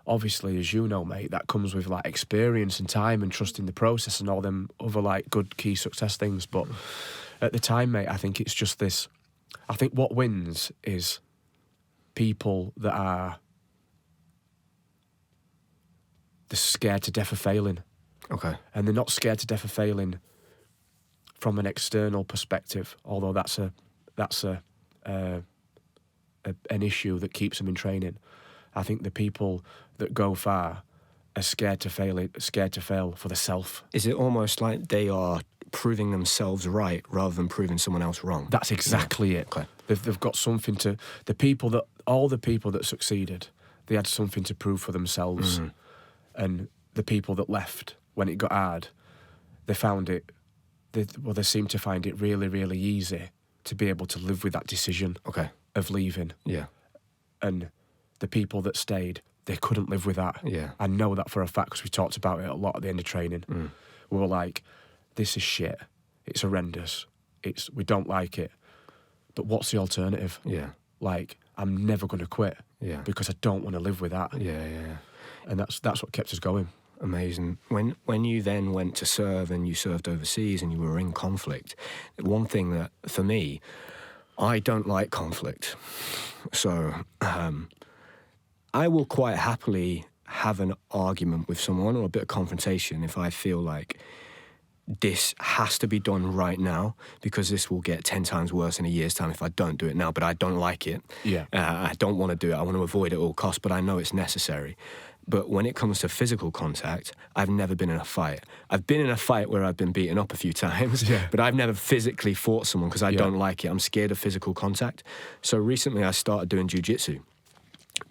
obviously, as you know, mate, that comes with like experience and time and trusting the process and all them other like good key success things. But at the time, mate, I think it's just this. I think what wins is people that are they're scared to death of failing. Okay. And they're not scared to death of failing from an external perspective, although that's an issue that keeps them in training. I think the people that go far are scared to fail for the self. Is it almost like they are proving themselves right rather than proving someone else wrong? That's exactly it. Okay. They've got something to... All the people that succeeded, they had something to prove for themselves. And the people that left, when it got hard, they found it... They seemed to find it really, really easy to be able to live with that decision of leaving. Yeah. And the people that stayed, they couldn't live with that. Yeah. I know that for a fact because we talked about it a lot at the end of training. We were like, this is shit. It's horrendous. We don't like it. But what's the alternative? Yeah. Like, I'm never going to quit. Yeah. Because I don't want to live with that. Yeah. And that's what kept us going. Amazing. When you then went to serve and you served overseas and you were in conflict, one thing that, for me, I don't like conflict. So I will quite happily have an argument with someone or a bit of confrontation if I feel like this has to be done right now because this will get 10 times worse in a year's time if I don't do it now, but I don't like it. Yeah. I don't want to do it. I want to avoid it at all costs, but I know it's necessary. But when it comes to physical contact, I've never been in a fight. I've been in a fight where I've been beaten up a few times, but I've never physically fought someone because I don't like it. I'm scared of physical contact. So recently I started doing jiu-jitsu.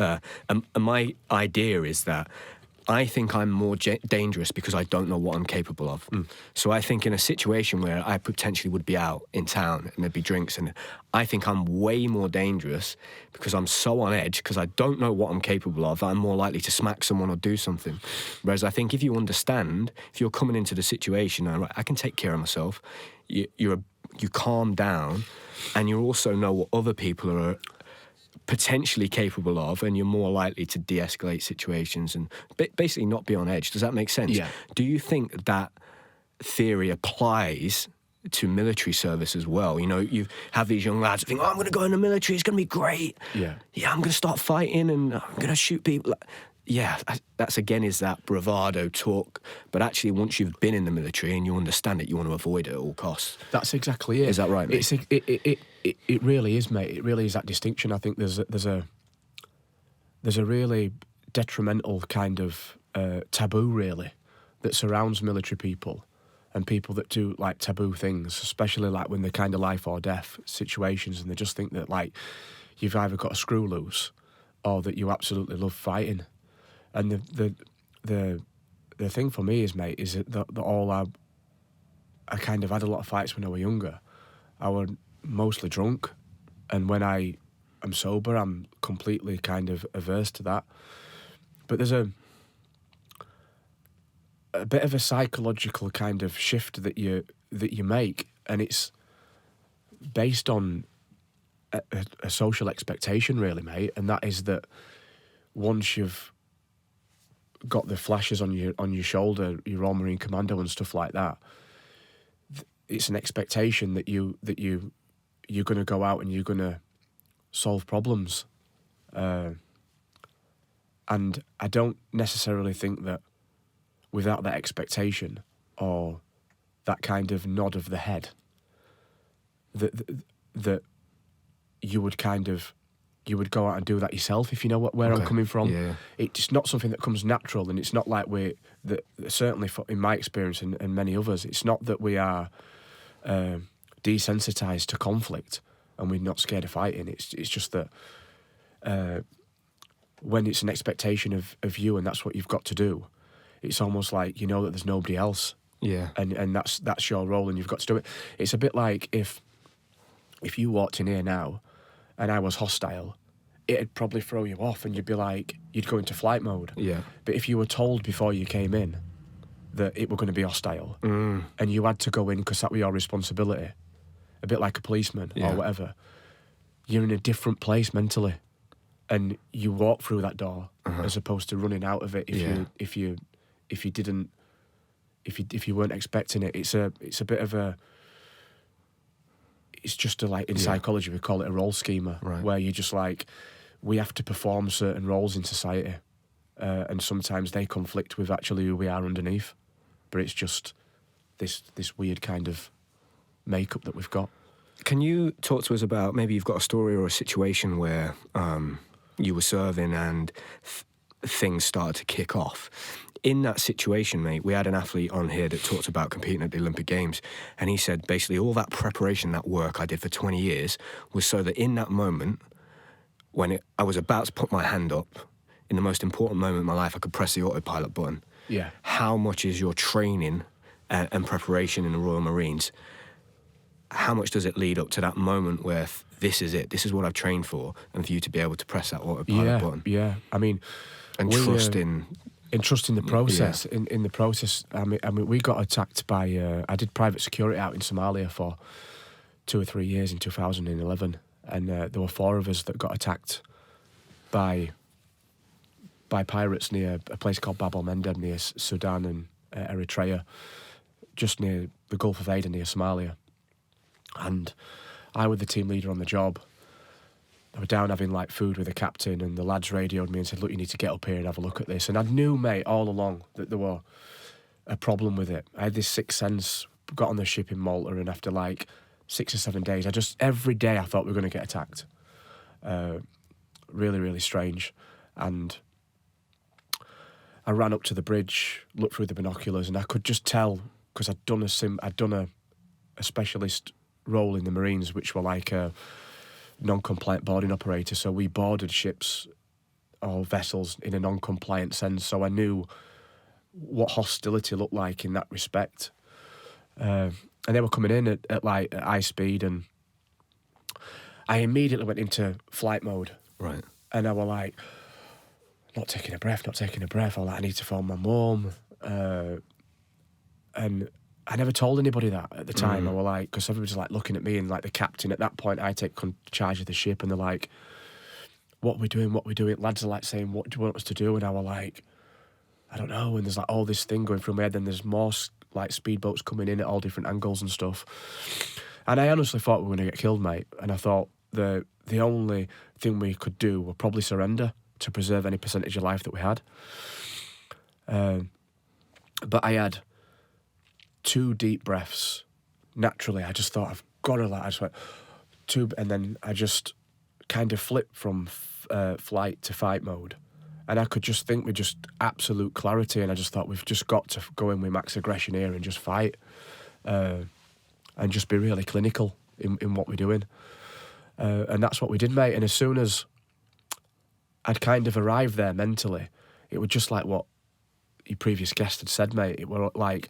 And my idea is that I think I'm more dangerous because I don't know what I'm capable of. So I think in a situation where I potentially would be out in town and there'd be drinks, and I think I'm way more dangerous because I'm so on edge because I don't know what I'm capable of. I'm more likely to smack someone or do something. Whereas I think if you understand, if you're coming into the situation, and I can take care of myself, you calm down, and you also know what other people are potentially capable of, and you're more likely to de-escalate situations and basically not be on edge. Does that make sense? Yeah. Do you think that theory applies to military service as well. You know, you have these young lads that think, oh, I'm going to go in the military, it's going to be great. Yeah. Yeah, I'm going to start fighting and I'm going to shoot people. Yeah, that's again is that bravado talk. But actually, once you've been in the military and you understand it, you want to avoid it at all costs. That's exactly it. Is that right, mate? It really is, mate. It really is that distinction. I think there's a really detrimental kind of taboo, really, that surrounds military people and people that do like taboo things, especially like when they're kind of life or death situations, and they just think that like you've either got a screw loose or that you absolutely love fighting. And the thing for me is, mate, is that all I kind of had a lot of fights when I was younger. I was mostly drunk, and when I am sober, I'm completely kind of averse to that. But there's a bit of a psychological kind of shift that you make, and it's based on a social expectation, really, mate. And that is that once you've got the flashes on your shoulder, your Royal Marine Commando and stuff like that, it's an expectation that you're going to go out and you're going to solve problems. And I don't necessarily think that without that expectation or that kind of nod of the head, that you would go out and do that yourself, if you know where I'm coming from. Yeah. It's not something that comes natural, and it's not like certainly in my experience and many others, it's not that we are desensitized to conflict and we're not scared of fighting. It's just that when it's an expectation of you and that's what you've got to do, it's almost like you know that there's nobody else. Yeah. And that's your role and you've got to do it. It's a bit like if you walked in here now and I was hostile, it'd probably throw you off and you'd go into flight mode. Yeah. But if you were told before you came in that it were going to be hostile and you had to go in because that was your responsibility, a bit like a policeman or whatever, you're in a different place mentally and you walk through that door as opposed to running out of it if you weren't expecting it. It's a bit of a... It's just in psychology, we call it a role schema, where you're just like, we have to perform certain roles in society. And sometimes they conflict with actually who we are underneath. But it's just this weird kind of makeup that we've got. Can you talk to us about, maybe you've got a story or a situation where you were serving and things started to kick off? In that situation, mate, we had an athlete on here that talked about competing at the Olympic Games, and he said basically all that preparation, that work I did for 20 years was so that in that moment, when I was about to put my hand up, in the most important moment in my life, I could press the autopilot button. Yeah. How much is your training and preparation in the Royal Marines? How much does it lead up to that moment where this is it, this is what I've trained for, and for you to be able to press that autopilot button? Yeah, I mean... And trust in... In trusting the process, in the process, I mean, we got attacked by... I did private security out in Somalia for 2 or 3 years in 2011, and there were 4 of us that got attacked by pirates near a place called Bab el-Mandeb near Sudan and Eritrea, just near the Gulf of Aden near Somalia. And I was the team leader on the job. I was down having like food with the captain, and the lads radioed me and said, look, you need to get up here and have a look at this. And I knew, mate, all along that there was a problem with it. I had this sixth sense, got on the ship in Malta, and after like 6 or 7 days, every day I thought we were going to get attacked. Really, really strange. And I ran up to the bridge, looked through the binoculars, and I could just tell, because I'd done a specialist role in the Marines, which were like a non-compliant boarding operator. So we boarded ships or vessels in a non-compliant sense. So I knew what hostility looked like in that respect. And they were coming in at high speed, and I immediately went into flight mode. Right. And I was like, not taking a breath. I was like, I need to phone my mum. And I never told anybody that at the time. I was like, because everybody was like looking at me, and like the captain at that point, I take charge of the ship, and they're like, what are we doing? Lads are like saying, what do you want us to do? And I was like, I don't know. And there's like all this thing going through my head, and there's more like speedboats coming in at all different angles and stuff. And I honestly thought we were going to get killed, mate. And I thought the only thing we could do would probably surrender to preserve any percentage of life that we had. But I had 2 deep breaths. Naturally, I just thought, I've got to, I just went, 2, and then I just kind of flipped from flight to fight mode. And I could just think with just absolute clarity, and I just thought, we've just got to go in with max aggression here and just fight. And just be really clinical in what we're doing. And that's what we did, mate. And as soon as I'd kind of arrived there mentally, it was just like what your previous guest had said, mate. It was like,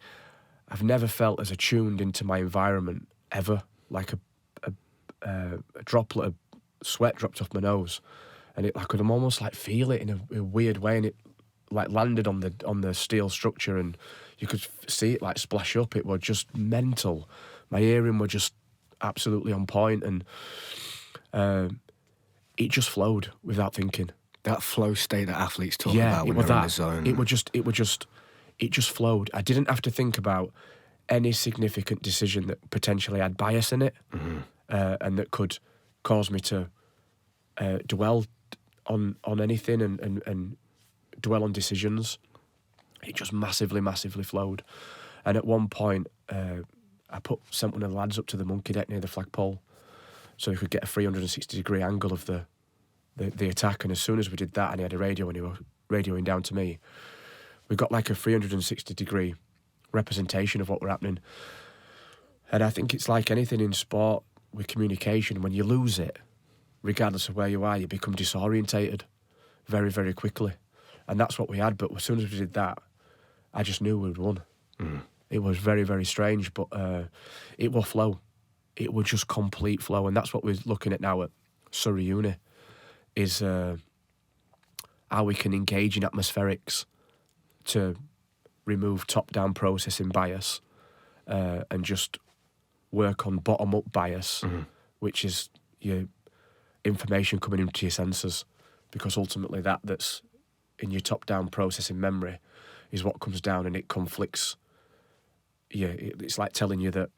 I've never felt as attuned into my environment ever. Like a droplet of sweat dropped off my nose. And I could almost like feel it in a weird way, and it like landed on the steel structure, and you could see it like splash up. It was just mental. My hearing were just absolutely on point, and it just flowed without thinking. That flow state that athletes talk about when they're in the zone. It just flowed. I didn't have to think about any significant decision that potentially had bias in it, and that could cause me to dwell on anything and dwell on decisions. It just massively flowed. And at one point, I sent one of the lads up to the monkey deck near the flagpole so he could get a 360-degree angle of the attack. And as soon as we did that, and he had a radio and he was radioing down to me, we got like a 360-degree representation of what were happening. And I think it's like anything in sport with communication. When you lose it, regardless of where you are, you become disorientated very, very quickly. And that's what we had. But as soon as we did that, I just knew we'd won. It was very, very strange, but it will flow. It will just complete flow. And that's what we're looking at now at Surrey Uni, is how we can engage in atmospherics to remove top-down processing bias and just work on bottom-up bias, which is your information coming into your sensors, because ultimately that's in your top-down processing memory is what comes down, and it conflicts. Yeah, it's like telling you that,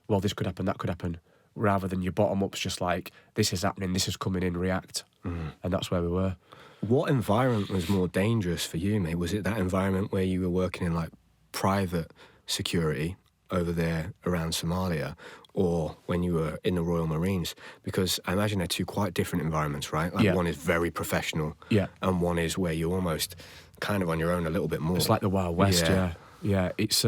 well, this could happen, that could happen, rather than your bottom-up's just like, this is happening, this is coming in, react. And that's where we were. What environment was more dangerous for you, mate? Was it that environment where you were working in like private security over there around Somalia, or when you were in the Royal Marines? Because I imagine they're 2 quite different environments, right? Like one is very professional, and one is where you're almost kind of on your own a little bit more. It's like the Wild West, yeah. It's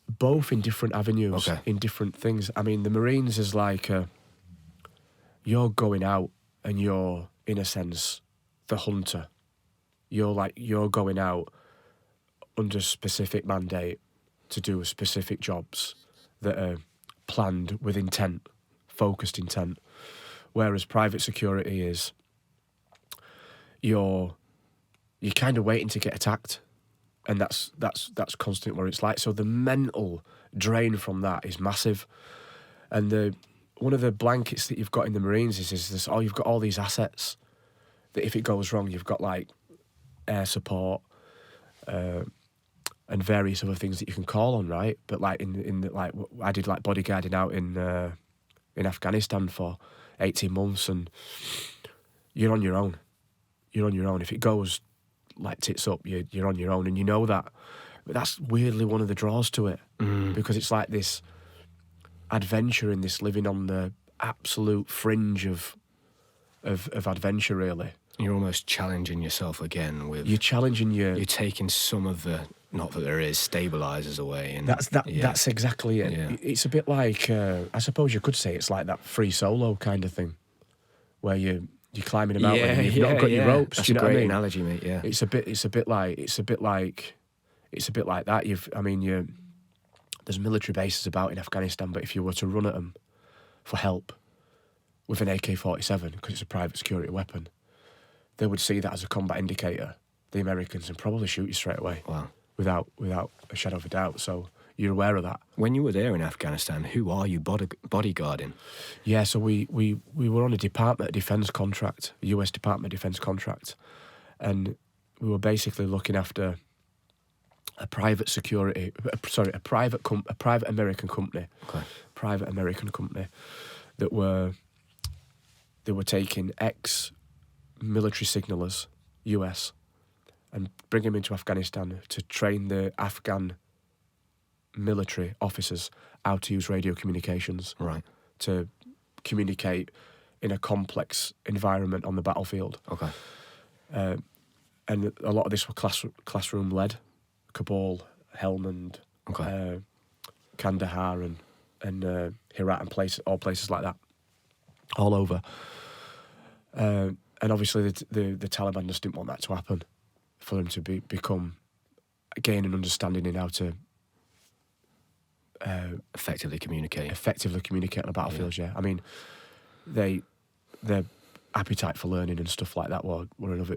both in different avenues, in different things. I mean, the Marines is like you're going out and you're, in a sense, the hunter. You're going out under specific mandate to do specific jobs that are planned with intent, focused intent. Whereas private security is you're kind of waiting to get attacked, and that's constant where it's like. So the mental drain from that is massive, and one of the blankets that you've got in the Marines is this. Oh, you've got all these assets that if it goes wrong, you've got like air support. And various other things that you can call on, right? But like like I did like bodyguarding out in Afghanistan for 18 months, and you're on your own. You're on your own. If it goes like tits up, you're on your own, and you know that. But that's weirdly one of the draws to it, because it's like this adventure in this living on the absolute fringe of adventure, really. You're almost challenging yourself again with. You're challenging your. You're taking some of the. Not that there is stabilisers away. And that's exactly it. Yeah. It's a bit like I suppose you could say it's like that free solo kind of thing, where you're climbing a mountain and you've not got your ropes. That's do you know a great what I mean? analogy, mate. Yeah, it's a bit like that. There's military bases about in Afghanistan, but if you were to run at them for help with an AK-47, because it's a private security weapon, they would see that as a combat indicator, the Americans, and probably shoot you straight away. Wow. Without a shadow of a doubt. So you're aware of that. When you were there in Afghanistan, who are you bodyguarding? Yeah, so we were on a Department of Defence contract, a US Department of Defence contract, and we were basically looking after a private American company. Okay. Private American company that were taking ex-military signallers, US, and bring them into Afghanistan to train the Afghan military officers how to use radio communications. Right. To communicate in a complex environment on the battlefield. Okay. And a lot of this were classroom led. Kabul, Helmand, Okay. Kandahar, and Herat, and all places like that, all over. And obviously the Taliban just didn't want that to happen, for them to gain an understanding in how to Effectively communicate on a battlefield. Yeah. I mean, their appetite for learning and stuff like that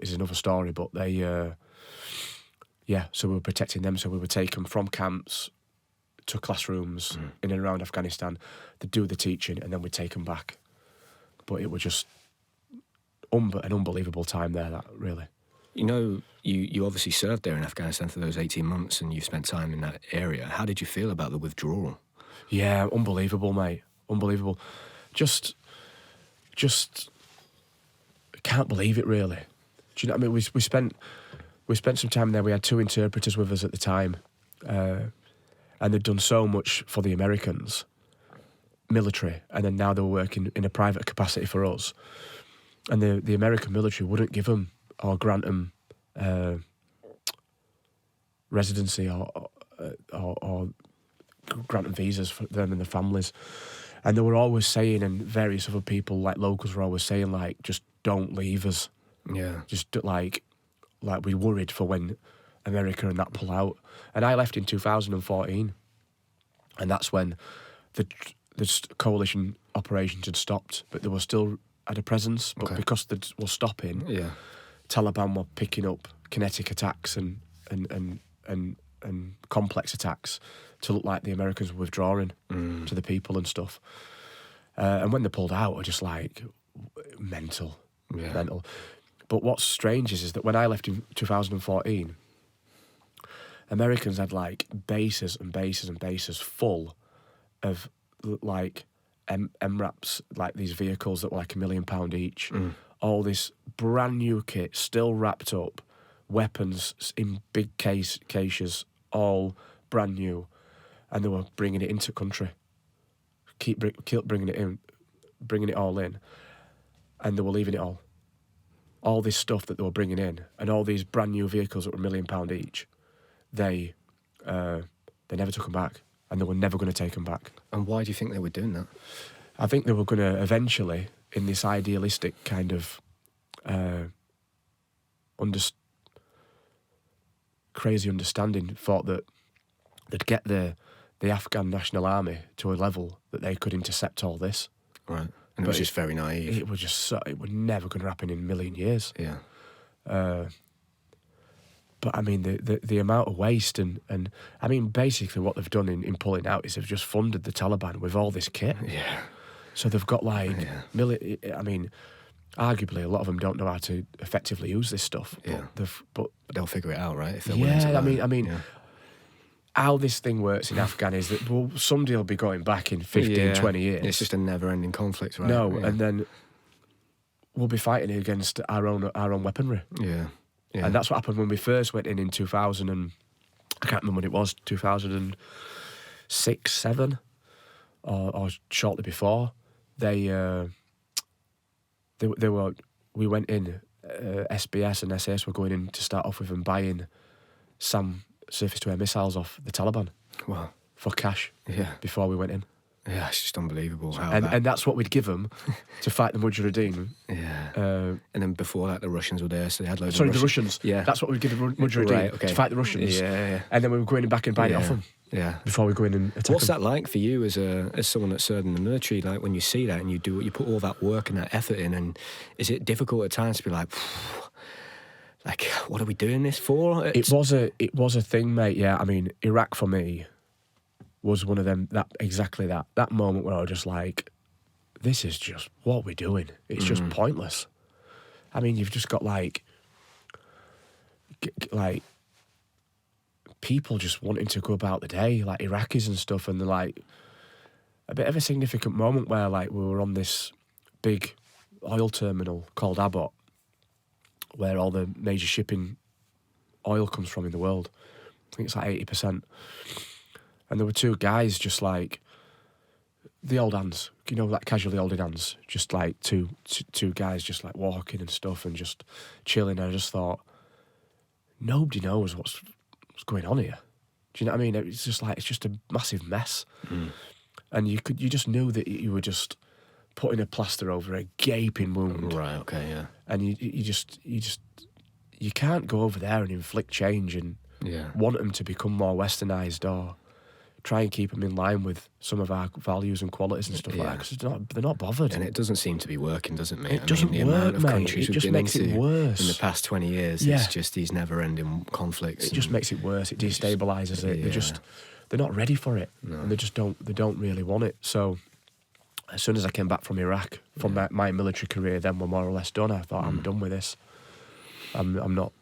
is another story. But they, so we were protecting them. So we would take them from camps to classrooms in and around Afghanistan to do the teaching, and then we'd take them back. But it was just an unbelievable time there. That really. You know, you obviously served there in Afghanistan for those 18 months and you spent time in that area. How did you feel about the withdrawal? Yeah, unbelievable, mate. Unbelievable. Just can't believe it, really. Do you know what I mean? We spent some time there. We had 2 interpreters with us at the time. And they'd done so much for the Americans, military, and then now they were working in a private capacity for us. And the American military wouldn't give them or grant them residency or grant them visas for them and their families. And they were always saying, and various other people, like locals, were always saying, like, just don't leave us. Yeah. Just like we worried for when America and that pull out. And I left in 2014, and that's when the coalition operations had stopped, but they were still at a presence. But because they were stopping, Taliban were picking up kinetic attacks and complex attacks to look like the Americans were withdrawing to the people and stuff. And when they pulled out, were just like mental. But what's strange is that when I left in 2014, Americans had like bases and bases and bases full of like MRAPs, like these vehicles that were like £1 million each. All this brand new kit, still wrapped up, weapons in big cases, all brand new, and they were bringing it into country. Keep bringing it in, bringing it all in, and they were leaving it all. All this stuff that they were bringing in, and all these brand new vehicles that were £1 million each, they never took them back, and they were never going to take them back. And why do you think they were doing that? I think they were going to eventually, in this idealistic kind of crazy understanding, thought that they'd get the Afghan National Army to a level that they could intercept all this. Right. And it was just very naive. It was just it was never going to happen in a million years. Yeah. But I mean, the amount of waste and I mean, basically what they've done in pulling out is they've just funded the Taliban with all this kit. Yeah. So they've got like, I mean, arguably a lot of them don't know how to effectively use this stuff. But they'll figure it out, right? If they're I mean, how this thing works in Afghan is that somebody will be going back in 15, 20 years. It's just a never-ending conflict, right? No, and then we'll be fighting against our own weaponry. Yeah. And that's what happened when we first went in 2000 and I can't remember when it was, 2006, 7, or shortly before. We went in. SBS and SAS were going in to start off with and buying SAM surface-to-air missiles off the Taliban. Wow. For cash. Yeah. Before we went in. Yeah, it's just unbelievable. And that's what we'd give them to fight the Mujahideen. Yeah. And then before that, the Russians were there, so they had loads of Russians. the Russians. Yeah. That's what we'd give the Mujahideen to fight the Russians. Yeah. And then we were going back and buying it off them. Yeah. Before we go in and attack What's them. that like for you as someone that served in the military? Like when you see that and you put all that work and that effort in, and is it difficult at times to be like, what are we doing this for? It was a thing, mate. Yeah. I mean, Iraq for me was one of them, that moment where I was just like, this is just what we're doing. It's just pointless. I mean, you've just got like people just wanting to go about the day, like Iraqis and stuff, and they're like a bit of a significant moment where like we were on this big oil terminal called Abbott, where all the major shipping oil comes from in the world. I think it's like 80%. And there were two guys just like the old hands, you know, like casually holding hands, just like two guys just like walking and stuff and just chilling. And I just thought, nobody knows what's going on here. Do you know what I mean? It's just like, it's just a massive mess. And you just knew that you were just putting a plaster over a gaping wound. Right, okay, yeah. And you can't go over there and inflict change and want them to become more westernised or try and keep them in line with some of our values and qualities and stuff like that, because they're not bothered. And it doesn't seem to be working, does it, mate? It doesn't work, amount of mate. countries It we've just been makes it into worse. in the past 20 years, it's just these never-ending conflicts. It just makes it worse. It destabilises it. They're not ready for it, and they don't really want it. So as soon as I came back from Iraq, from my military career, then we're more or less done. I thought, I'm done with this. I'm not.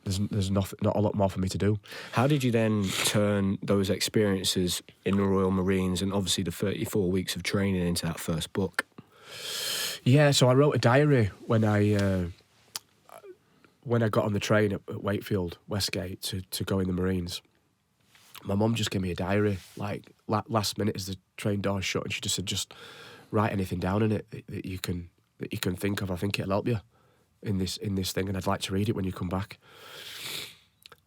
There's not a lot more for me to do. How did you then turn those experiences in the Royal Marines and obviously the 34 weeks of training into that first book? Yeah, so I wrote a diary when I got on the train at Wakefield, Westgate, to go in the Marines. My mum just gave me a diary, like last minute as the train doors shut, and she just said, just write anything down in it that you can think of. I think it'll help you in this thing, and I'd like to read it when you come back.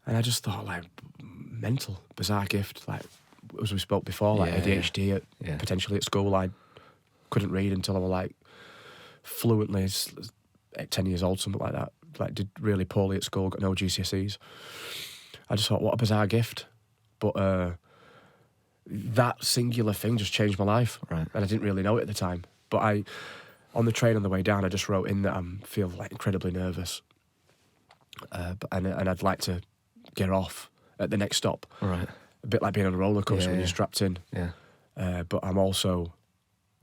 And I just thought, like, mental, bizarre gift. Like, as we spoke before, like ADHD potentially at school. I couldn't read until I was like fluently 10 years old, something like that. Like, did really poorly at school, got no GCSEs. I just thought, what a bizarre gift. But that singular thing just changed my life. Right. And I didn't really know it at the time. But on the train on the way down, I just wrote in that I feel like incredibly nervous. And I'd like to get off at the next stop. Right. A bit like being on a roller coaster when you're strapped in. Yeah. But I'm also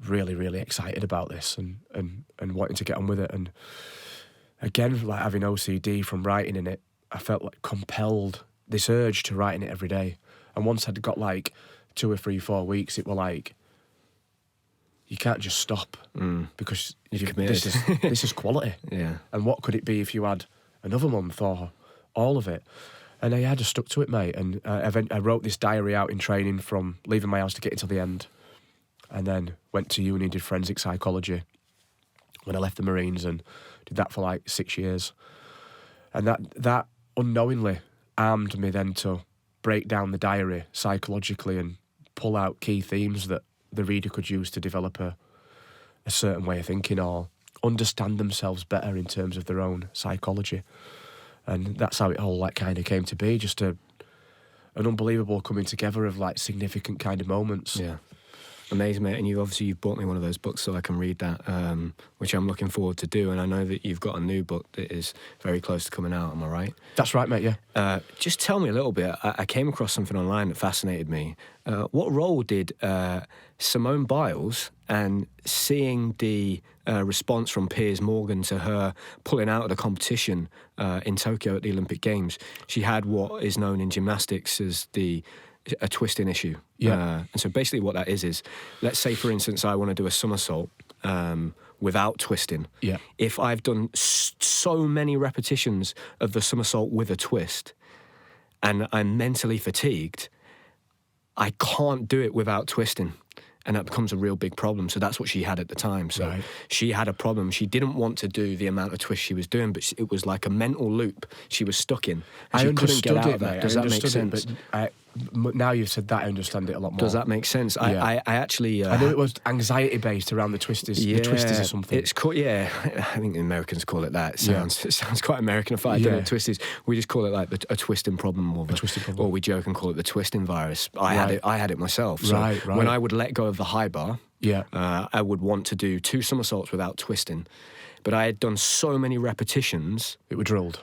really, really excited about this and wanting to get on with it. And again, like having OCD from writing in it, I felt like compelled, this urge to write in it every day. And once I'd got like 2 or 3, 4 weeks, it were like, you can't just stop because this is quality. Yeah. And what could it be if you had another month or all of it? And I just stuck to it, mate. And I wrote this diary out in training from leaving my house to get it to the end. And then went to uni, did forensic psychology when I left the Marines and did that for like 6 years. And that unknowingly armed me then to break down the diary psychologically and pull out key themes that the reader could use to develop a certain way of thinking or understand themselves better in terms of their own psychology. And that's how it all like kind of came to be, just an unbelievable coming together of like significant kind of moments. Yeah. Amazing, mate. And you've bought me one of those books so I can read that, which I'm looking forward to do. And I know that you've got a new book that is very close to coming out, am I right? That's right, mate, yeah. Just tell me a little bit. I came across something online that fascinated me. What role did Simone Biles and seeing the response from Piers Morgan to her pulling out of the competition in Tokyo at the Olympic Games? She had what is known in gymnastics as a twisting issue. Yeah. And so basically what that is, let's say, for instance, I want to do a somersault without twisting. Yeah. If I've done so many repetitions of the somersault with a twist and I'm mentally fatigued, I can't do it without twisting. And that becomes a real big problem. So that's what she had at the time. So she had a problem. She didn't want to do the amount of twists she was doing, but it was like a mental loop she was stuck in. And she couldn't get out of that. Does that make sense? But now you've said that, I understand it a lot more. Does that make sense? Yeah. I actually... I knew it was anxiety based around the twisters. The twisters or something. It's called, I think the Americans call it that. It sounds quite Americanified. I don't know, twisters. We just call it like a twisting problem, or we joke and call it the twisting virus. I had it myself. So when I would let go of the high bar, I would want to do 2 somersaults without twisting. But I had done so many repetitions. It was drilled.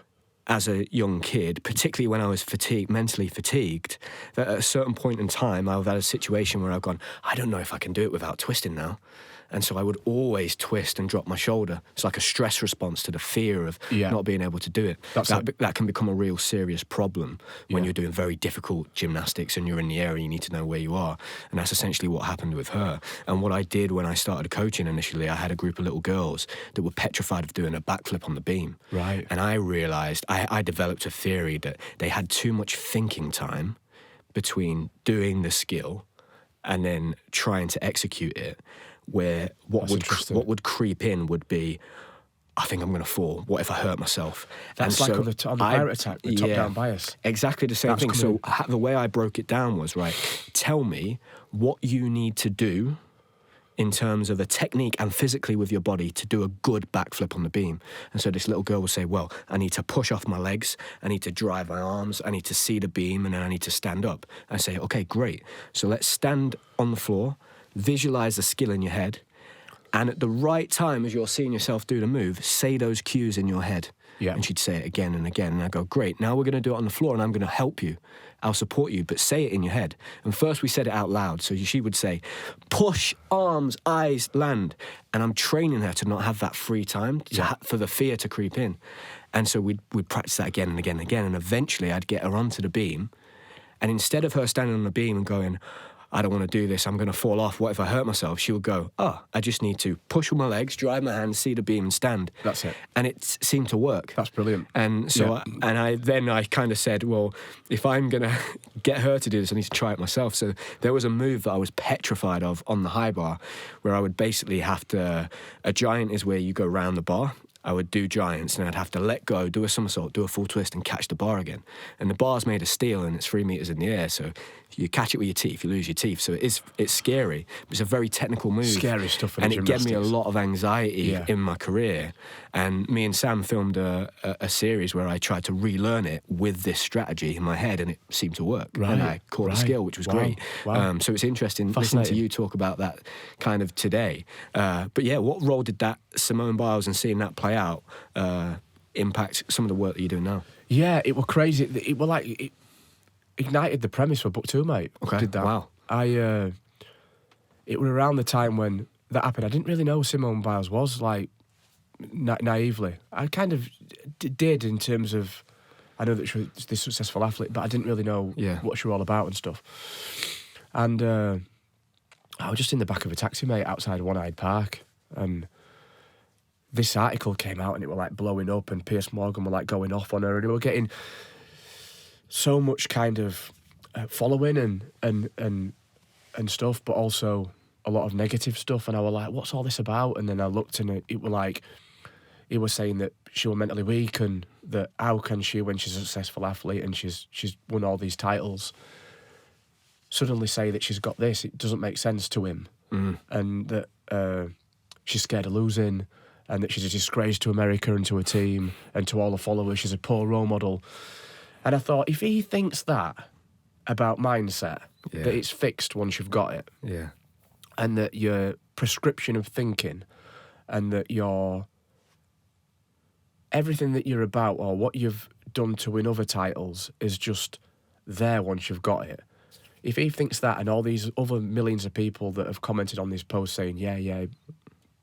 As a young kid, particularly when I was mentally fatigued, that at a certain point in time, I've had a situation where I've gone, I don't know if I can do it without twisting now. And so I would always twist and drop my shoulder. It's like a stress response to the fear of not being able to do it. That can become a real serious problem when you're doing very difficult gymnastics and you're in the air and you need to know where you are. And that's essentially what happened with her. And what I did when I started coaching initially, I had a group of little girls that were petrified of doing a backflip on the beam. Right. And I realised, I developed a theory that they had too much thinking time between doing the skill and then trying to execute it, where what would creep in would be, I think I'm going to fall. What if I hurt myself? That's and like so on the pirate attack, the top-down bias. Exactly the same thing. So the way I broke it down was, right, tell me what you need to do in terms of a technique and physically with your body to do a good backflip on the beam. And so this little girl will say, well, I need to push off my legs, I need to drive my arms, I need to see the beam, and then I need to stand up. I say, okay, great. So let's stand on the floor, visualize the skill in your head, and at the right time as you're seeing yourself do the move, say those cues in your head. Yeah. And she'd say it again and again. And I go, great, now we're going to do it on the floor and I'm going to help you. I'll support you, but say it in your head. And first we said it out loud. So she would say, push, arms, eyes, land. And I'm training her to not have that free time, for the fear to creep in. And so we'd practice that again and again and again. And eventually I'd get her onto the beam. And instead of her standing on the beam and going, I don't want to do this, I'm going to fall off, what if I hurt myself? She would go, I just need to push with my legs, drive my hands, see the beam and stand. That's it. And it seemed to work. That's brilliant. And so I kind of said, well, if I'm going to get her to do this, I need to try it myself. So there was a move that I was petrified of on the high bar where I would basically have to, a giant is where you go round the bar. I would do giants and I'd have to let go, do a somersault, do a full twist and catch the bar again. And the bar's made of steel and it's 3 meters in the air, so you catch it with your teeth, you lose your teeth. So it's scary. It's a very technical move. Scary stuff in and it gave me a gymnastics. lot of anxiety in my career. And me and Sam filmed a series where I tried to relearn it with this strategy in my head and it seemed to work. Right. And I caught the skill, which was great. Wow. So it's interesting listening to you talk about that kind of today. But yeah, what role did that Simone Biles and seeing that play out impact some of the work that you're doing now? Yeah, it was crazy. It was like it ignited the premise for book 2, mate. Okay. Did that. Wow. It was around the time when that happened. I didn't really know who Simone Biles was, like naively. I kind of did in terms of, I know that she was this successful athlete, but I didn't really know what she was all about and stuff. And I was just in the back of a taxi, mate, outside One-Eyed Park, and this article came out and it was like blowing up and Piers Morgan were like going off on her and they were getting so much kind of following and stuff, but also a lot of negative stuff. And I was like, what's all this about? And then I looked and it was like, he was saying that she was mentally weak and that how can she, when she's a successful athlete and she's won all these titles, suddenly say that she's got this? It doesn't make sense to him. And that she's scared of losing, and that she's a disgrace to America and to her team and to all the followers. She's a poor role model. And I thought, if he thinks that about mindset, that it's fixed once you've got it, and that your prescription of thinking and that your everything that you're about or what you've done to win other titles is just there once you've got it. If he thinks that, and all these other millions of people that have commented on this post saying, yeah,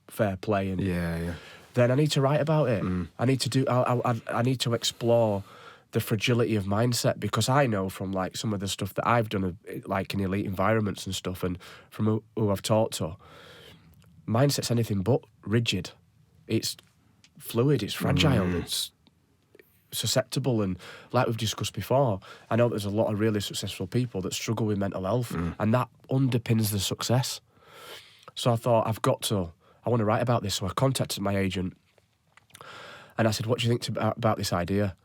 fair play, and then I need to write about it. I need to do. I need to explore the fragility of mindset, because I know from like some of the stuff that I've done, like in elite environments and stuff, and from who I've talked to, mindset's anything but rigid. It's fluid. It's fragile. It's susceptible, and like we've discussed before, I know there's a lot of really successful people that struggle with mental health, and that underpins the success. So I thought, I want to write about this. So I contacted my agent and I said, what do you think about this idea?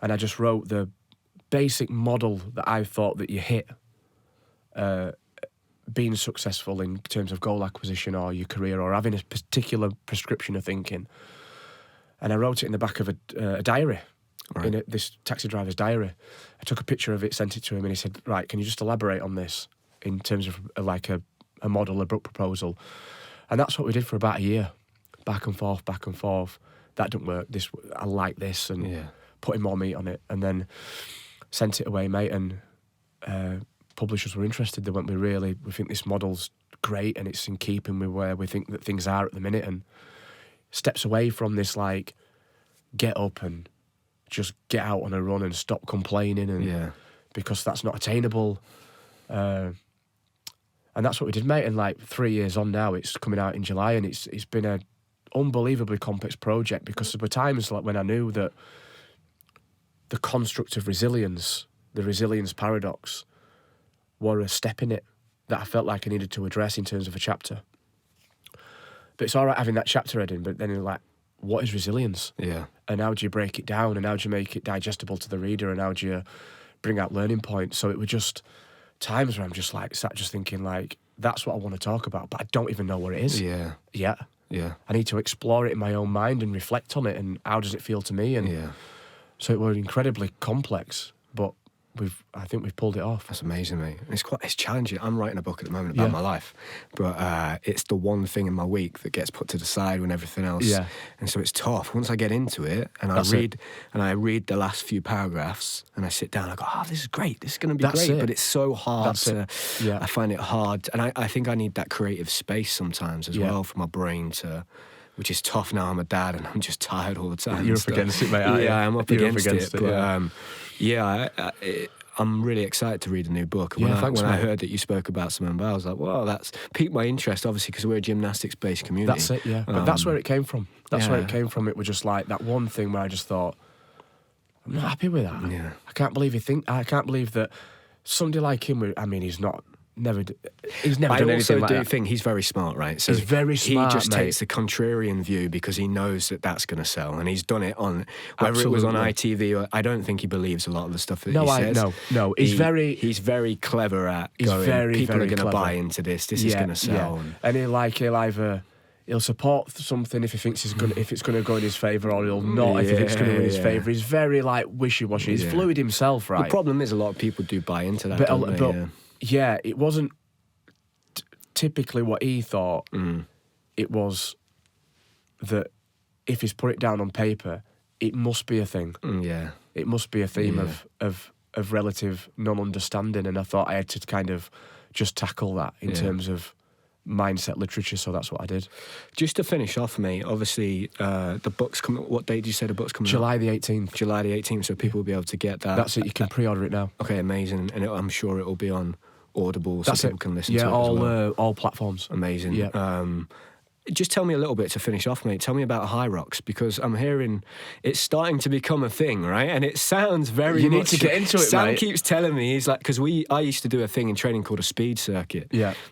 And I just wrote the basic model that I thought that you hit being successful in terms of goal acquisition or your career or having a particular prescription of thinking. And I wrote it in the back of a diary, in this taxi driver's diary. I took a picture of it, sent it to him, and he said, right, can you just elaborate on this in terms of like a model, a book proposal? And that's what we did for about a year, back and forth. That didn't work. I like this, and putting more meat on it, and then sent it away, mate. And publishers were interested. They went, we think this model's great and it's in keeping with where we think that things are at the minute, and steps away from this like get up and just get out on a run and stop complaining, and because that's not attainable. And that's what we did, mate. And like 3 years on now, it's coming out in July, and it's been a unbelievably complex project, because there were times like when I knew that the construct of resilience, the resilience paradox, were a step in it that I felt like I needed to address in terms of a chapter. But it's all right having that chapter heading, but then you're like, what is resilience? Yeah. And how do you break it down, and how do you make it digestible to the reader, and how do you bring out learning points? So it were just times where I'm just like sat just thinking like, that's what I want to talk about, but I don't even know what it is. Yeah. Yeah. Yeah. I need to explore it in my own mind and reflect on it, and how does it feel to me? And so it was incredibly complex, but I think we've pulled it off. That's amazing, mate. It's challenging. I'm writing a book at the moment about my life, but it's the one thing in my week that gets put to the side when everything else. Yeah. And so it's tough. Once I get into it and I read the last few paragraphs and I sit down, I go, this is great. This is going to be great. But it's so hard. I find it hard, and I think I need that creative space sometimes as well for my brain to. Which is tough now. I'm a dad and I'm just tired all the time. You're up against it, mate. Yeah, I'm up against it. But I'm really excited to read a new book. And when I heard that you spoke about Somali, I was like, well, that's piqued my interest, obviously, because we're a gymnastics-based community. That's it, yeah. But that's where it came from. Where it came from. It was just like that one thing where I just thought, I'm not happy with that. Yeah. I can't believe that somebody like him, I mean, he's never done anything like that. I also do think he's very smart, right? So he's very smart, he just mate. takes the contrarian view because he knows that that's going to sell, and he's done it on whether it was on ITV or I don't think he believes a lot of the stuff that he says. No. He's very clever at going. People are going to buy into this. This is going to sell, he'll support something if he thinks if it's going to go in his favour, or he'll not if he thinks it's going to go in his favour. He's very like wishy-washy. He's fluid himself, right? The problem is a lot of people do buy into that. Yeah, it wasn't typically what he thought. It was that if he's put it down on paper, it must be a thing. It must be a theme of relative non-understanding, and I thought I had to kind of just tackle that in terms of mindset literature, so that's what I did. Just to finish off, mate, obviously the book's coming. What date did you say the book's coming July out? the 18th. July the 18th, so people will be able to get that. That's it, you can pre-order it now. Okay, amazing. And I'm sure it will be on Audible, so people can listen to it all platforms. Amazing. Yeah. Just tell me a little bit to finish off, mate. Tell me about High Rocks, because I'm hearing it's starting to become a thing, right? And it sounds very You need to get into it, Sam mate. keeps telling me, he's like, because I used to do a thing in training called a speed circuit,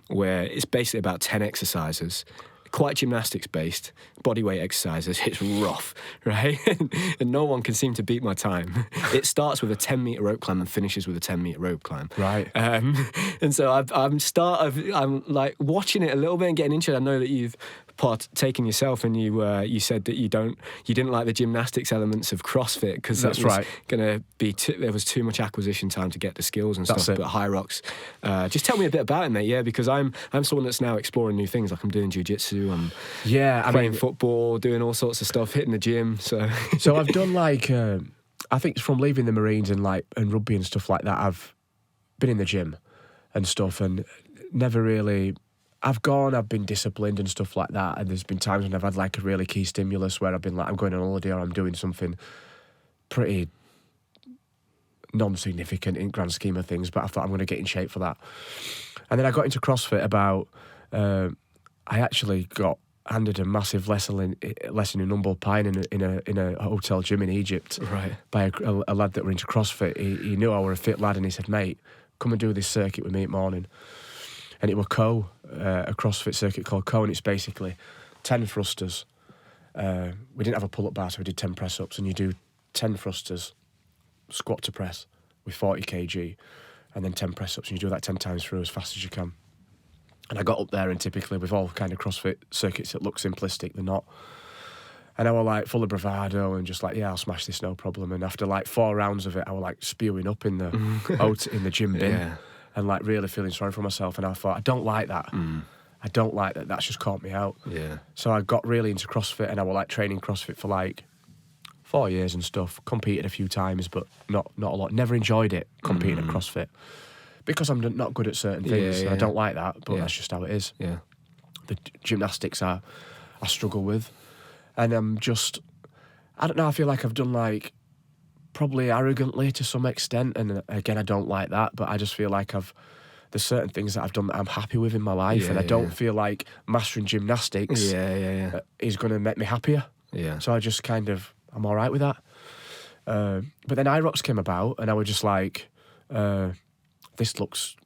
where it's basically about 10 exercises, quite gymnastics based, bodyweight exercises. It's rough, right? And no one can seem to beat my time. It starts with a 10-meter rope climb and finishes with a 10-meter rope climb. Right. And so I'm like watching it a little bit and getting into it. I know that you've partaken yourself, and you said that you didn't like the gymnastics elements of CrossFit because that was going to be there was too much acquisition time to get the skills and stuff. But High Rocks, just tell me a bit about it, mate. Yeah, because I'm someone that's now exploring new things. Like I'm doing jiu-jitsu, I'm playing football, doing all sorts of stuff, hitting the gym. So I've done like I think from leaving the Marines and rugby and stuff like that, I've been in the gym and stuff, and never really. I've been disciplined and stuff like that, and there's been times when I've had like a really key stimulus where I've been like, I'm going on holiday or I'm doing something pretty non-significant in grand scheme of things, but I thought I'm going to get in shape for that. And then I got into CrossFit about, I actually got handed a massive lesson in humble pie in a hotel gym in Egypt, right, by a lad that were into CrossFit. He knew I were a fit lad, and he said, mate, come and do this circuit with me at morning. And it was a CrossFit circuit called Co, and it's basically 10 thrusters. We didn't have a pull-up bar, so we did 10 press-ups, and you do 10 thrusters, squat to press with 40 kg, and then 10 press-ups, and you do that 10 times through as fast as you can. And I got up there, and typically with all kind of CrossFit circuits that look simplistic, they're not. And I was like full of bravado and just like, yeah, I'll smash this, no problem. And after like 4 rounds of it, I was like spewing up in the gym bin. Yeah. And like really feeling sorry for myself, and I thought, I don't like that. I don't like that. That's just caught me out. Yeah. So I got really into CrossFit, and I was like training CrossFit for like 4 years and stuff. Competed a few times, but not a lot. Never enjoyed it competing at CrossFit. because I'm not good at certain things. Yeah. I don't like that, but Yeah. that's just how it is. Yeah. The gymnastics I struggle with, and I don't know. I feel like I've done like probably arrogantly to some extent, and again, I don't like that. But I just feel like there's certain things that I've done that I'm happy with in my life, and I don't feel like mastering gymnastics is going to make me happier. Yeah. So I just I'm all right with that. But then IROX came about, and I was just like, this looks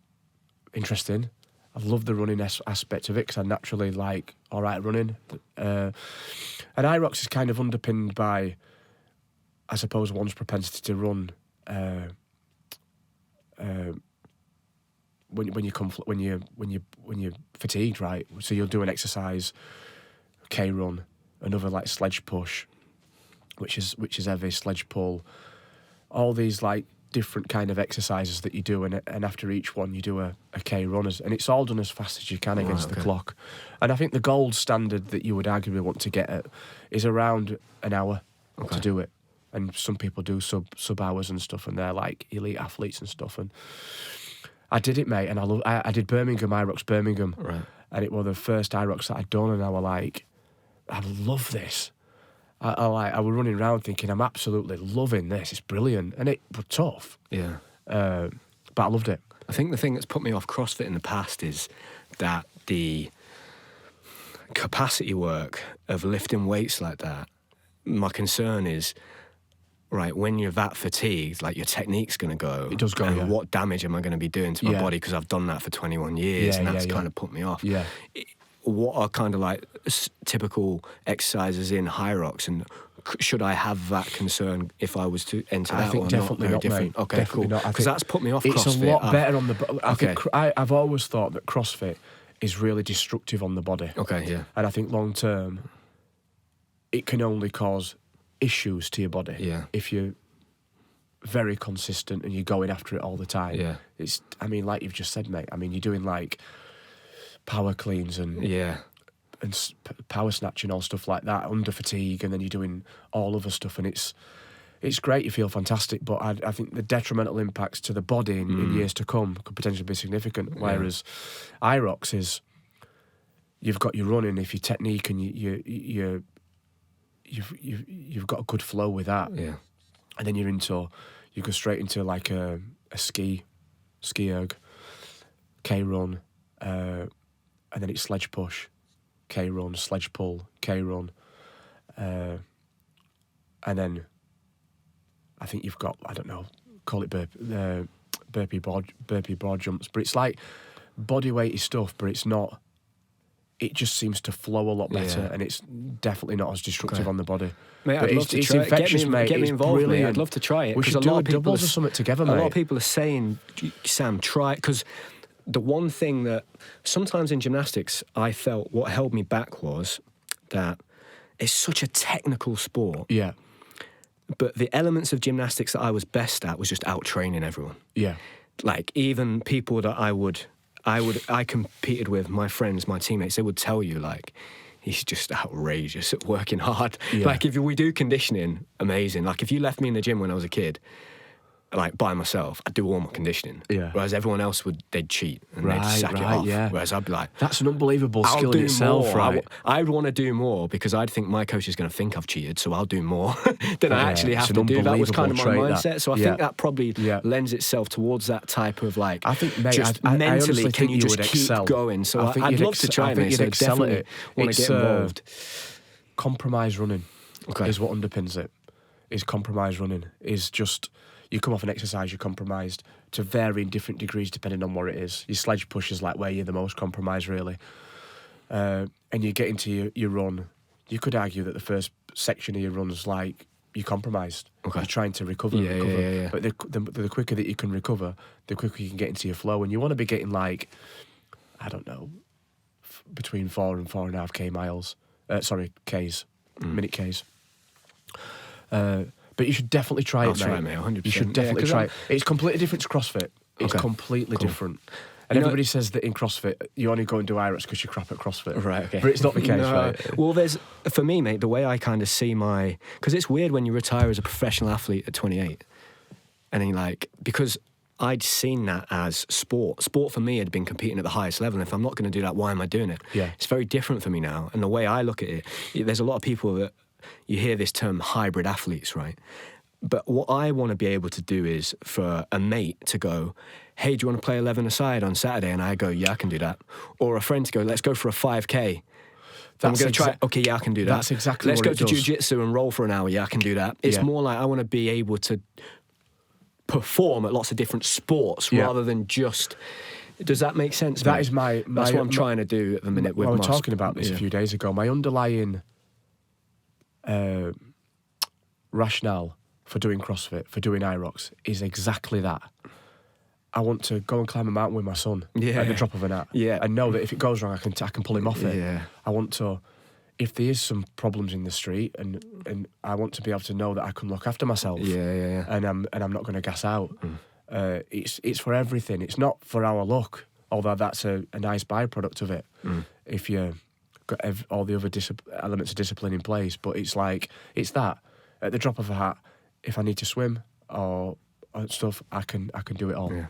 interesting. I love the running aspect of it because I naturally like all right running. And IROX is kind of underpinned by, I suppose, one's propensity to run. When you're fatigued, right? So you'll do an exercise, K run, another like sledge push, which is heavy, sledge pull, all these like different kind of exercises that you do, and after each one you do a K run, and it's all done as fast as you can against the clock. And I think the gold standard that you would arguably want to get at is around an hour to do it. And some people do sub hours and stuff, and they're like elite athletes and stuff. And I did it, mate, and I did IROX Birmingham, Right. and it was the first IROX that I'd done, and I was like, I love this. I was running around thinking, I'm absolutely loving this. It's brilliant, and it was tough. Yeah. But I loved it. I think the thing that's put me off CrossFit in the past is that the capacity work of lifting weights like that, my concern is, right, when you're that fatigued, like your technique's going to go. It does go, and yeah. what damage am I going to be doing to my body because I've done that for 21 years and that's kind of put me off. Yeah. What are kind of like typical exercises in IROX, and should I have that concern if I was to enter that? I think or definitely not, different? mate. Okay, Definitely cool. not. Because that's put me off it's CrossFit. It's a lot better on the... Okay. I've always thought that CrossFit is really destructive on the body. Okay, yeah. And I think long term, it can only cause issues to your body. Yeah. If you're very consistent and you're going after it all the time. Yeah. It's, I mean, like you've just said, mate, I mean, you're doing like power cleans and power snatching, all stuff like that, under fatigue, and then you're doing all other stuff, and it's great, you feel fantastic, but I think the detrimental impacts to the body in years to come could potentially be significant, whereas IROX is, you've got your running, if your technique and you've got a good flow with that, and then you go straight into like a ski erg, K run, and then it's sledge push, K run, sledge pull, K run, and then I think you've got, I don't know, call it burpee broad jumps, but it's like body weighty stuff, but it's not. It just seems to flow a lot better, and it's definitely not as destructive on the body. Mate, but I'd love to try. Infectious, mate. Get me involved, brilliant. mate. I'd love to try it. We should a do lot a of people doubles or something together, mate. A lot of people are saying, Sam, try, because the one thing that sometimes in gymnastics I felt what held me back was that it's such a technical sport. Yeah. But the elements of gymnastics that I was best at was just out training everyone. Yeah. Like even people that I competed with, my friends, my teammates, they would tell you like, he's just outrageous at working hard. Yeah. Like if we do conditioning, amazing. Like if you left me in the gym when I was a kid, like by myself, I'd do all my conditioning. Yeah. Whereas everyone else they'd cheat and they'd sack it off. Yeah. Whereas I'd be like, that's an unbelievable I'll skill do in itself, more. right? I'd want to do more because I'd think my coach is going to think I've cheated, so I'll do more than I actually have it's to an do. That was kind of my unbelievable mindset. trait, So I think that probably Yeah. lends itself towards that type of like, I think, mate, just I mentally, honestly can think you you just would keep excel. going? So I think I'd you'd love to try I think it. you'd So excel at definitely it. want to It's, get involved. Compromise running Okay. is what underpins it. Is compromise running. Is just, you come off an exercise, you're compromised to varying different degrees depending on what it is. Your sledge push is like where you're the most compromised, really. And you get into your run, you could argue that the first section of your run is like you're compromised. Okay. You're trying to recover. Yeah. But the quicker that you can recover, the quicker you can get into your flow. And you want to be getting like, I don't know, between 4 and 4.5 K miles. Ks, minute Ks. But you should definitely try it, mate. Try it, mate, 100%. You should definitely try it. It's completely different to CrossFit. It's completely different. And everybody says that in CrossFit, you only go and do IROX because you're crap at CrossFit. Right, okay. But it's not the case, No. right? Well, for me, mate, the way I kind of see because it's weird when you retire as a professional athlete at 28. And then because I'd seen that as sport. Sport for me had been competing at the highest level. And if I'm not going to do that, why am I doing it? Yeah. It's very different for me now. And the way I look at it, there's a lot of people that you hear this term hybrid athletes, right? But what I want to be able to do is for a mate to go, hey, do you want to play 11 aside on Saturday? And I go, yeah, I can do that. Or a friend to go, let's go for a 5K. I'm going to try. Okay, yeah, I can do that. That's exactly Let's what go it to does. jiu-jitsu and roll for an hour. Yeah, I can do that. It's more like I want to be able to perform at lots of different sports rather than just. Does that make sense? That mate? is my That's what I'm trying to do at the minute. With we were my talking about this a few days ago. My underlying rationale for doing CrossFit, for doing IROX, is exactly that. I want to go and climb a mountain with my son at the drop of an hat. Yeah. And know that if it goes wrong, I can pull him off it. Yeah. I want to, if there is some problems in the street, and I want to be able to know that I can look after myself. Yeah. And I'm not going to gas out. It's for everything. It's not for our luck, although that's a nice byproduct of it. If you got all the other elements of discipline in place, but it's that at the drop of a hat. If I need to swim or stuff, I can do it all. Yeah.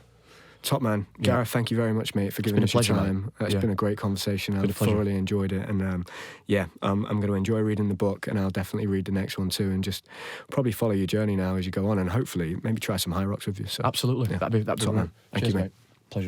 Top man. Gareth, thank you very much, mate, for giving us your time. It's been a great conversation. I've thoroughly enjoyed it. And I'm going to enjoy reading the book, and I'll definitely read the next one too, and just probably follow your journey now as you go on, and hopefully maybe try some high rocks with you. So, Absolutely. That'd be top man. Thank you, mate.